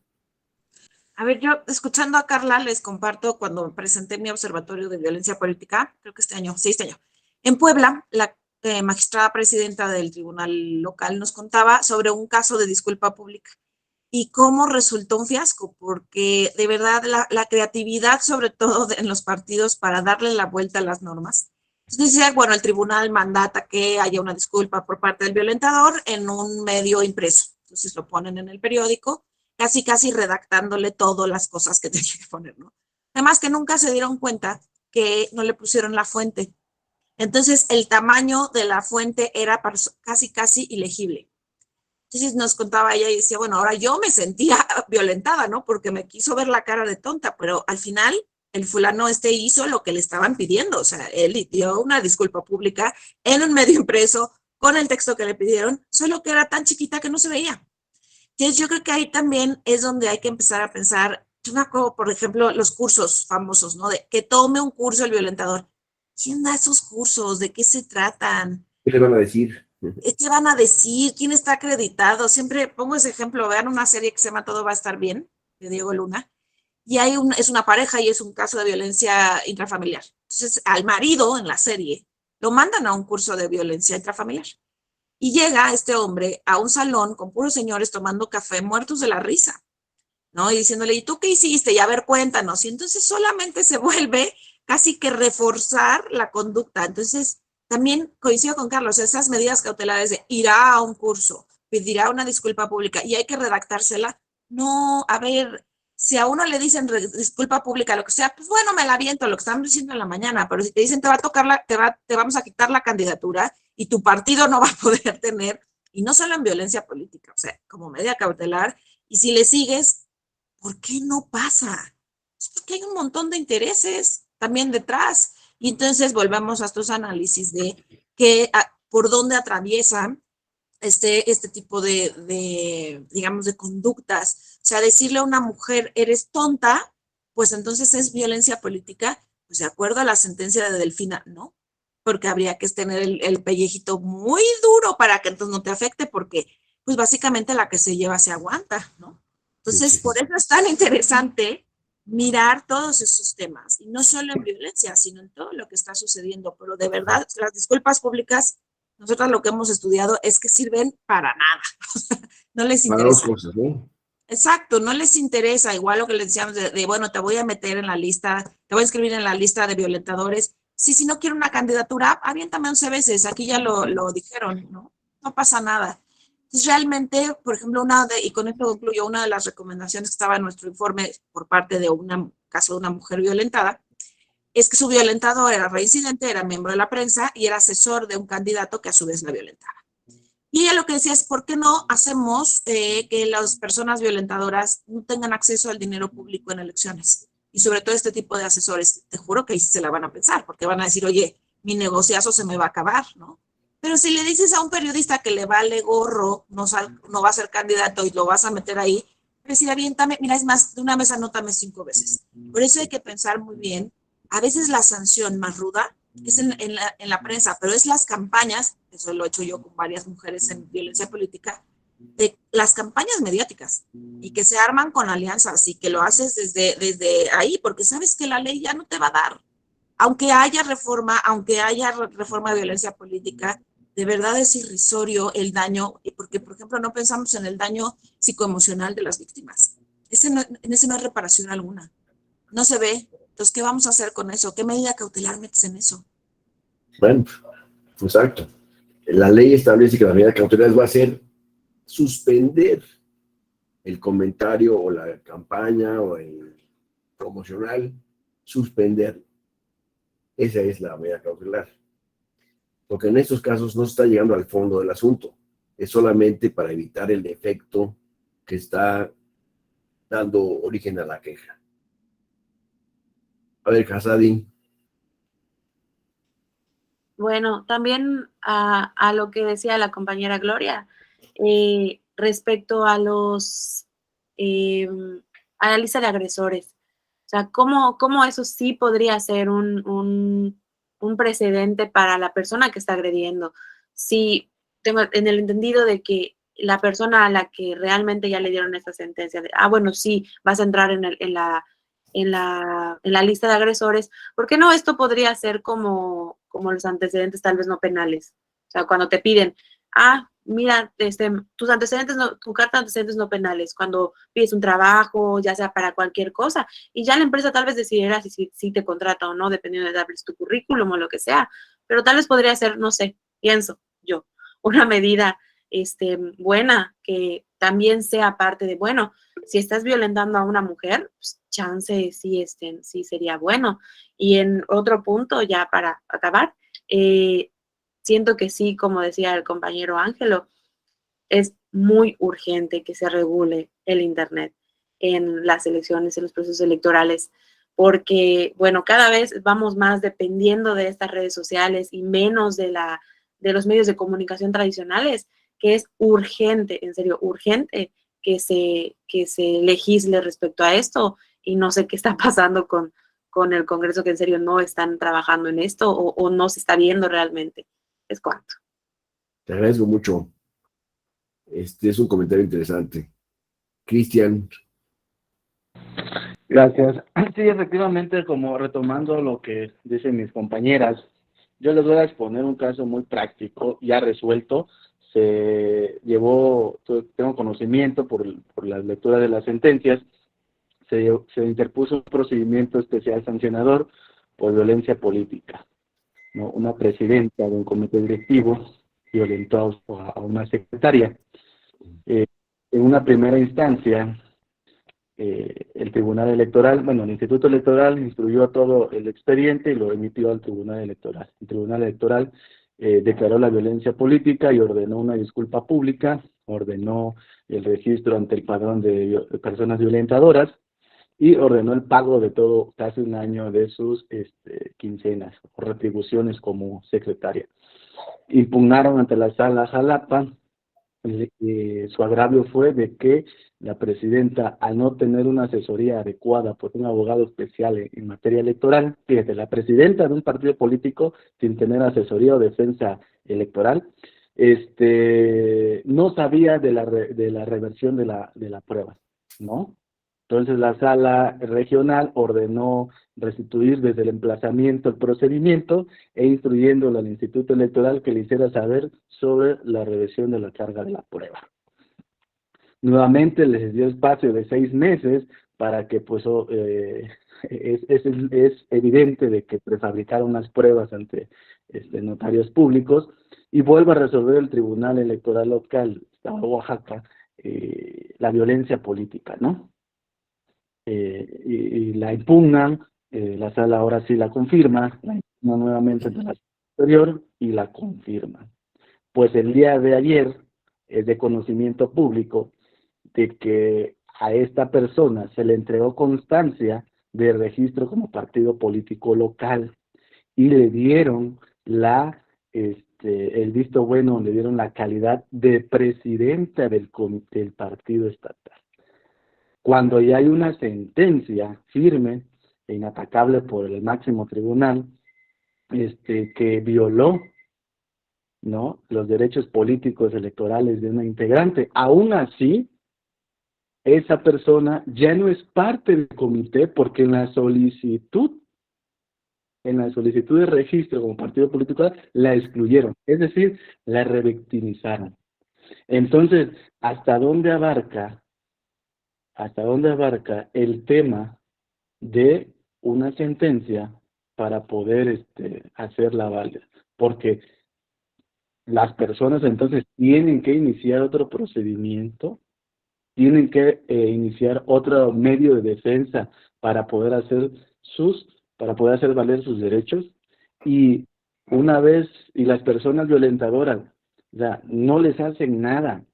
A ver, yo escuchando a Carla les comparto cuando presenté mi observatorio de violencia política, creo que sí, este año, en Puebla, la magistrada presidenta del tribunal local nos contaba sobre un caso de disculpa pública y cómo resultó un fiasco, porque de verdad la creatividad, sobre todo en los partidos, para darle la vuelta a las normas. Entonces decía, bueno, el tribunal mandata que haya una disculpa por parte del violentador en un medio impreso. Entonces lo ponen en el periódico, casi redactándole todas las cosas que tenía que poner, ¿no? Además que nunca se dieron cuenta que no le pusieron la fuente. Entonces el tamaño de la fuente era casi ilegible. Entonces nos contaba ella y decía, bueno, ahora yo me sentía violentada, ¿no? Porque me quiso ver la cara de tonta, pero al final el fulano hizo lo que le estaban pidiendo, o sea, él dio una disculpa pública en un medio impreso con el texto que le pidieron, solo que era tan chiquita que no se veía. Entonces yo creo que ahí también es donde hay que empezar a pensar, yo me acuerdo, por ejemplo, los cursos famosos, ¿no? De que tome un curso el violentador. ¿Quién da esos cursos? ¿De qué se tratan? ¿Qué le van a decir? ¿Qué van a decir? ¿Quién está acreditado? Siempre pongo ese ejemplo, vean una serie que se llama Todo va a estar bien, de Diego Luna, y es una pareja y es un caso de violencia intrafamiliar. Entonces, al marido en la serie lo mandan a un curso de violencia intrafamiliar. Y llega este hombre a un salón con puros señores tomando café, muertos de la risa, ¿no? Y diciéndole, ¿y tú qué hiciste? Y a ver, cuéntanos. Y entonces solamente se vuelve casi que reforzar la conducta. Entonces, también coincido con Carlos, esas medidas cautelares de irá a un curso, pedirá una disculpa pública y hay que redactársela. No, a ver, si a uno le dicen disculpa pública, lo que sea, pues bueno, me la aviento, lo que están diciendo en la mañana, pero si te dicen te va a tocar te vamos a quitar la candidatura y tu partido no va a poder tener, y no solo en violencia política, o sea, como medida cautelar, y si le sigues, ¿por qué no pasa? Es porque hay un montón de intereses también detrás. Y entonces volvemos a estos análisis de por dónde atraviesan este tipo digamos, de conductas. O sea, decirle a una mujer, eres tonta, pues entonces es violencia política, pues de acuerdo a la sentencia de Delfina, no, porque habría que tener el pellejito muy duro para que entonces no te afecte, porque pues básicamente la que se lleva se aguanta, ¿no? Entonces, por eso es tan interesante mirar todos esos temas, y no solo en violencia, sino en todo lo que está sucediendo, pero de verdad, las disculpas públicas, nosotros lo que hemos estudiado es que sirven para nada, no les Para dos interesa. cosas, ¿no? Exacto, no les interesa, igual lo que les decíamos bueno, te voy a meter en la lista, te voy a inscribir en la lista de violentadores. Sí, si no quiero una candidatura, aviéntame 11 veces, aquí ya lo dijeron, ¿no? No pasa nada. Entonces, realmente, por ejemplo, y con esto concluyo, una de las recomendaciones que estaba en nuestro informe por parte de un caso de una mujer violentada, es que su violentador era reincidente, era miembro de la prensa y era asesor de un candidato que a su vez la violentaba. Y ella lo que decía es, ¿por qué no hacemos que las personas violentadoras no tengan acceso al dinero público en elecciones? Y sobre todo este tipo de asesores, te juro que ahí se la van a pensar, porque van a decir, oye, mi negociazo se me va a acabar, ¿no? Pero si le dices a un periodista que le vale gorro, no va a ser candidato y lo vas a meter ahí, decir, aviéntame, mira, es más, de una vez anótame 5 veces. Por eso hay que pensar muy bien. A veces la sanción más ruda es en la prensa, pero es las campañas, eso lo he hecho yo con varias mujeres en violencia política, de las campañas mediáticas y que se arman con alianzas y que lo haces desde ahí, porque sabes que la ley ya no te va a dar. Aunque haya reforma de violencia política, de verdad es irrisorio el daño, porque, por ejemplo, no pensamos en el daño psicoemocional de las víctimas. En ese no hay reparación alguna. No se ve. Entonces, ¿qué vamos a hacer con eso? ¿Qué medida cautelar metes en eso? Bueno, exacto. La ley establece que la medida cautelar va a ser suspender el comentario o la campaña o el promocional, suspender. Esa es la medida cautelar. Porque en estos casos no se está llegando al fondo del asunto. Es solamente para evitar el efecto que está dando origen a la queja. A ver, Casadi. Bueno, también a lo que decía la compañera Gloria, respecto a a la lista de agresores. O sea, ¿cómo eso sí podría ser un un precedente para la persona que está agrediendo. Si tengo en el entendido de que la persona a la que realmente ya le dieron esta sentencia de, bueno, sí, vas a entrar en la lista de agresores, ¿por qué no esto podría ser como los antecedentes tal vez no penales? O sea, cuando te piden, mira, tus antecedentes, tu carta de antecedentes no penales, cuando pides un trabajo, ya sea para cualquier cosa, y ya la empresa tal vez decidirá si te contrata o no, dependiendo de darles tu currículum o lo que sea, pero tal vez podría ser, no sé, pienso yo, una medida buena que también sea parte de, bueno, si estás violentando a una mujer, pues, chance sí, sí sería bueno. Y en otro punto, ya para acabar, siento que sí, como decía el compañero Ángelo, es muy urgente que se regule el Internet en las elecciones, en los procesos electorales, porque, bueno, cada vez vamos más dependiendo de estas redes sociales y menos de los medios de comunicación tradicionales, que es urgente, en serio, urgente que se legisle respecto a esto, y no sé qué está pasando con el Congreso, que en serio no están trabajando en esto o no se está viendo realmente. Es cuanto. Te agradezco mucho. Es un comentario interesante. Cristian. Gracias. Sí, efectivamente, como retomando lo que dicen mis compañeras, yo les voy a exponer un caso muy práctico, ya resuelto. Tengo conocimiento por la lectura de las sentencias, se interpuso un procedimiento especial sancionador por violencia política, ¿no? Una presidenta de un comité directivo violentó a una secretaria. En una primera instancia, el Tribunal Electoral, el Instituto Electoral instruyó todo el expediente y lo emitió al Tribunal Electoral. El Tribunal Electoral declaró la violencia política y ordenó una disculpa pública, ordenó el registro ante el padrón de personas violentadoras y ordenó el pago de todo, casi un año de sus quincenas o retribuciones como secretaria. Impugnaron ante la Sala Jalapa. Su agravio fue de que la presidenta, al no tener una asesoría adecuada por un abogado especial en materia electoral, fíjate, la presidenta de un partido político sin tener asesoría o defensa electoral, no sabía de la reversión de la prueba, ¿no? Entonces la sala regional ordenó restituir desde el emplazamiento el procedimiento e instruyéndolo al Instituto Electoral que le hiciera saber sobre la reversión de la carga de la prueba. Nuevamente les dio espacio de 6 meses para que, pues, es evidente de que prefabricaron las pruebas ante notarios públicos, y vuelve a resolver el Tribunal Electoral Local, Estado de Oaxaca, la violencia política, ¿no? Y la impugnan, la sala ahora sí la confirma, la impugna nuevamente ante la superior y la confirma. Pues el día de ayer es de conocimiento público de que a esta persona se le entregó constancia de registro como partido político local y le dieron el visto bueno, le dieron la calidad de presidenta del partido estatal. Cuando ya hay una sentencia firme e inatacable por el máximo tribunal, que violó, ¿no?, los derechos políticos electorales de una integrante, aún así, esa persona ya no es parte del comité, porque en la solicitud de registro como partido político la excluyeron, es decir, la revictimizaron. Entonces, ¿hasta dónde abarca el tema de una sentencia para poder hacerla válida? Porque las personas entonces tienen que iniciar otro procedimiento, tienen que iniciar otro medio de defensa para poder hacer valer sus derechos, y las personas violentadoras, o sea, no les hacen nada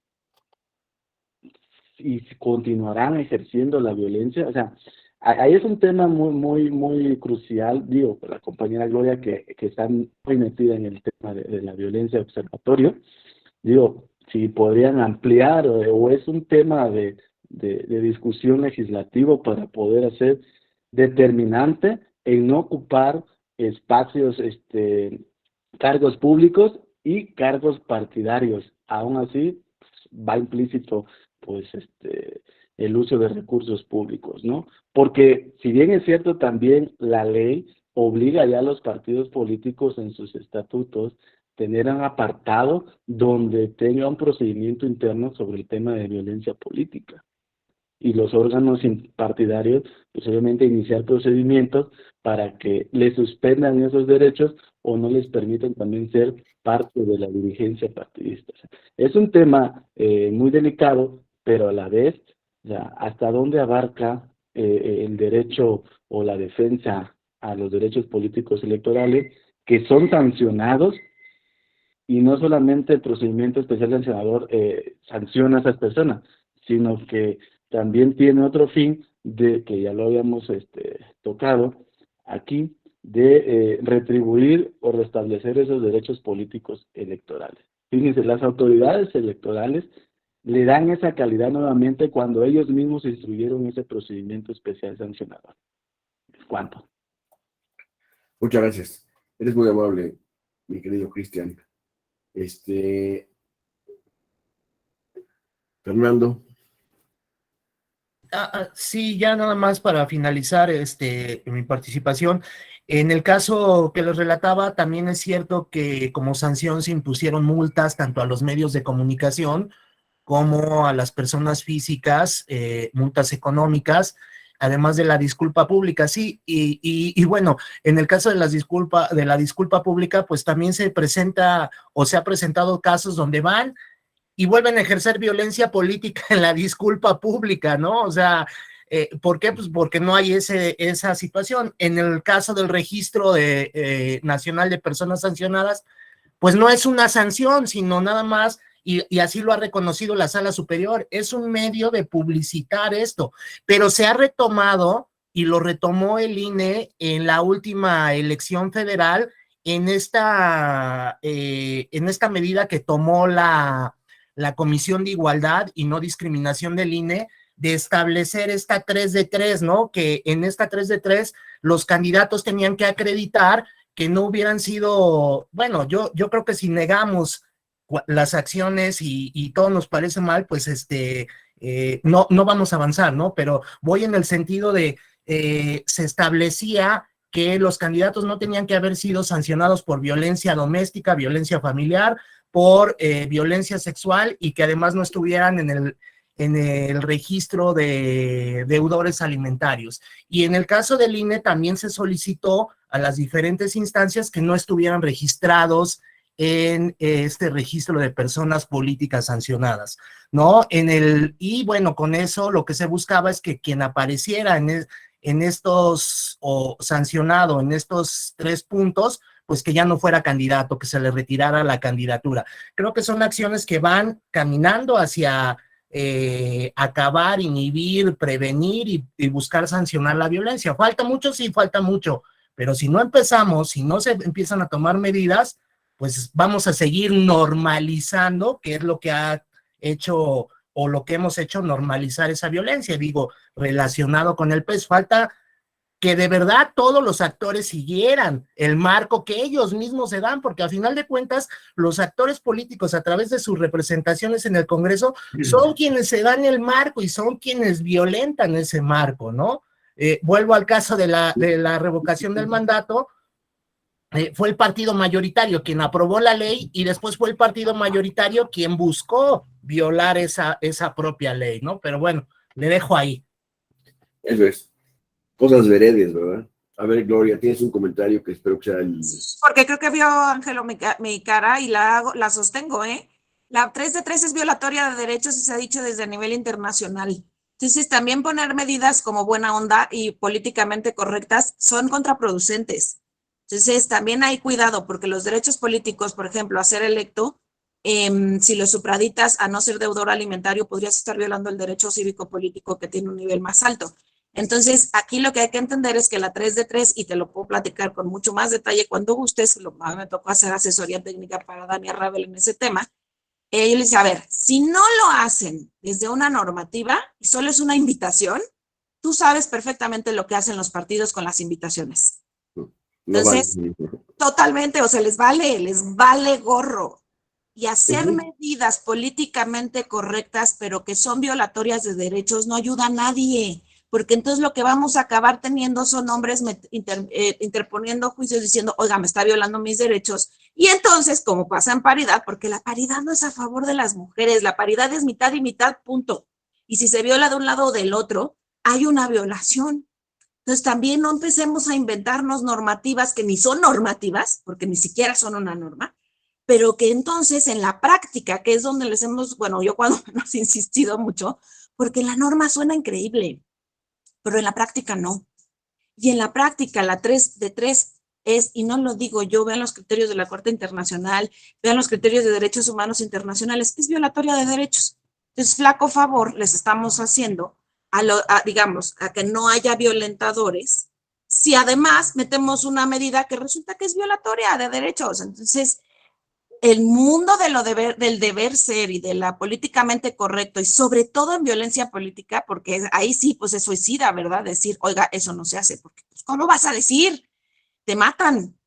y continuarán ejerciendo la violencia. O sea, ahí es un tema muy, muy, muy crucial. Digo, la compañera Gloria, que está muy metida en el tema de la violencia observatorio, digo, si podrían ampliar, o es un tema de discusión legislativo para poder hacer determinante en no ocupar espacios, cargos públicos y cargos partidarios. Aún así, va implícito, pues, el uso de recursos públicos, ¿no? Porque, si bien es cierto, también la ley obliga ya a los partidos políticos en sus estatutos tener un apartado donde tenga un procedimiento interno sobre el tema de violencia política. Y los órganos partidarios, pues obviamente iniciar procedimientos para que les suspendan esos derechos o no les permitan también ser parte de la dirigencia partidista. O sea, es un tema muy delicado, pero a la vez, ya, hasta dónde abarca el derecho o la defensa a los derechos políticos electorales que son sancionados, y no solamente el procedimiento especial sancionador sanciona a esas personas, sino que también tiene otro fin, de que ya lo habíamos tocado aquí, de retribuir o restablecer esos derechos políticos electorales. Fíjense, las autoridades electorales le dan esa calidad nuevamente cuando ellos mismos instruyeron ese procedimiento especial sancionador. ¿Cuánto? Muchas gracias. Eres muy amable, mi querido Cristian. Fernando. Sí, ya nada más para finalizar mi participación. En el caso que les relataba, también es cierto que como sanción se impusieron multas tanto a los medios de comunicación como a las personas físicas, multas económicas, además de la disculpa pública, sí, y bueno, en el caso de la disculpa pública, pues también se presenta o se ha presentado casos donde van y vuelven a ejercer violencia política en la disculpa pública, ¿no? O sea, ¿por qué? Pues porque no hay esa situación. En el caso del registro nacional de personas sancionadas, pues no es una sanción, sino nada más, y así lo ha reconocido la Sala Superior, es un medio de publicitar esto, pero se ha retomado, y lo retomó el INE en la última elección federal, en esta medida que tomó la Comisión de Igualdad y No Discriminación del INE, de establecer esta 3 de 3, ¿no? Que en esta 3 de 3 los candidatos tenían que acreditar que no hubieran sido, bueno, yo creo que si negamos las acciones y todo nos parece mal, pues no vamos a avanzar, ¿no? Pero voy en el sentido de, se establecía que los candidatos no tenían que haber sido sancionados por violencia doméstica, violencia familiar, por violencia sexual, y que además no estuvieran en el registro de deudores alimentarios. Y en el caso del INE también se solicitó a las diferentes instancias que no estuvieran registrados en este registro de personas políticas sancionadas, ¿no? Y bueno, con eso lo que se buscaba es que quien apareciera en estos, o sancionado en estos 3 puntos, pues que ya no fuera candidato, que se le retirara la candidatura. Creo que son acciones que van caminando hacia acabar, inhibir, prevenir y buscar sancionar la violencia. ¿Falta mucho? Sí, falta mucho, pero si no empezamos, si no se empiezan a tomar medidas, pues vamos a seguir normalizando, que es lo que ha hecho, o lo que hemos hecho, normalizar esa violencia, digo, relacionado con el PES. Falta que de verdad todos los actores siguieran el marco que ellos mismos se dan, porque al final de cuentas los actores políticos, a través de sus representaciones en el Congreso, son quienes se dan el marco y son quienes violentan ese marco, ¿no? Vuelvo al caso de la revocación del mandato. Fue el partido mayoritario quien aprobó la ley, y después fue el partido mayoritario quien buscó violar esa propia ley, ¿no? Pero bueno, le dejo ahí. Eso es. Cosas veredes, ¿verdad? A ver, Gloria, tienes un comentario que espero que sea el... Porque creo que vio, Ángelo, mi cara, y la sostengo, ¿eh? La 3 de 3 es violatoria de derechos y se ha dicho desde a nivel internacional. Entonces, también poner medidas como buena onda y políticamente correctas son contraproducentes. Entonces, también hay cuidado, porque los derechos políticos, por ejemplo, a ser electo, si lo supraditas a no ser deudor alimentario, podrías estar violando el derecho cívico-político que tiene un nivel más alto. Entonces, aquí lo que hay que entender es que la 3 de 3, y te lo puedo platicar con mucho más detalle cuando gustes, me tocó hacer asesoría técnica para Dania Ravel en ese tema. Yo le decía, a ver, si no lo hacen desde una normativa y solo es una invitación, tú sabes perfectamente lo que hacen los partidos con las invitaciones. No vale. Entonces, totalmente, o sea, les vale gorro. Y hacer medidas políticamente correctas, pero que son violatorias de derechos, no ayuda a nadie, porque entonces lo que vamos a acabar teniendo son hombres interponiendo juicios diciendo, oiga, me está violando mis derechos. Y entonces, como pasa en paridad, porque la paridad no es a favor de las mujeres, la paridad es mitad y mitad, punto. Y si se viola de un lado o del otro, hay una violación. Entonces también no empecemos a inventarnos normativas que ni son normativas, porque ni siquiera son una norma, pero que entonces en la práctica, que es donde les hemos, bueno, yo cuando menos he insistido mucho, porque la norma suena increíble, pero en la práctica no. Y en la práctica la 3 de 3 es, y no lo digo yo, vean los criterios de la Corte Internacional, vean los criterios de derechos humanos internacionales, es violatoria de derechos. Entonces, flaco favor les estamos haciendo digamos, a que no haya violentadores, si además metemos una medida que resulta que es violatoria de derechos. Entonces, el mundo del deber ser y de la políticamente correcto, y sobre todo en violencia política, porque ahí sí, pues es suicida, ¿verdad? Decir, oiga, eso no se hace, porque pues, ¿cómo vas a decir? Te matan.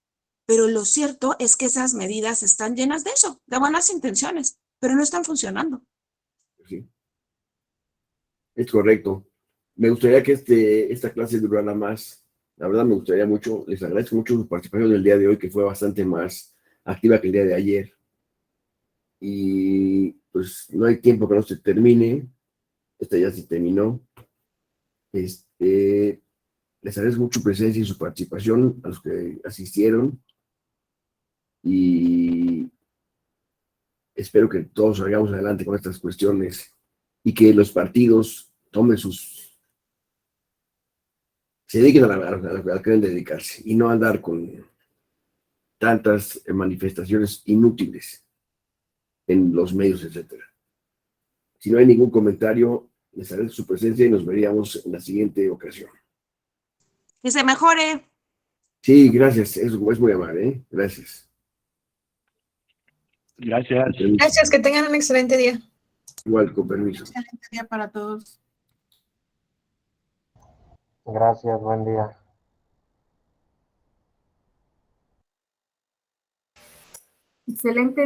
Pero lo cierto es que esas medidas están llenas de eso, de buenas intenciones, pero no están funcionando. Sí, es correcto. Me gustaría que esta clase durara más. La verdad me gustaría mucho. Les agradezco mucho su participación del día de hoy, que fue bastante más activa que el día de ayer. Y pues no hay tiempo que no se termine. Esta ya se terminó. Les agradezco mucho su presencia y su participación a los que asistieron. Y espero que todos salgamos adelante con estas cuestiones y que los partidos tomen se dediquen a lo que quieren dedicarse y no andar con tantas manifestaciones inútiles en los medios, etcétera. Si no hay ningún comentario, les agradezco su presencia y nos veríamos en la siguiente ocasión. Que se mejore. Sí, gracias. Es muy amable, ¿eh? Gracias. Gracias. Gracias, que tengan un excelente día. Igual, con permiso. Excelente día para todos. Gracias, buen día. Excelente.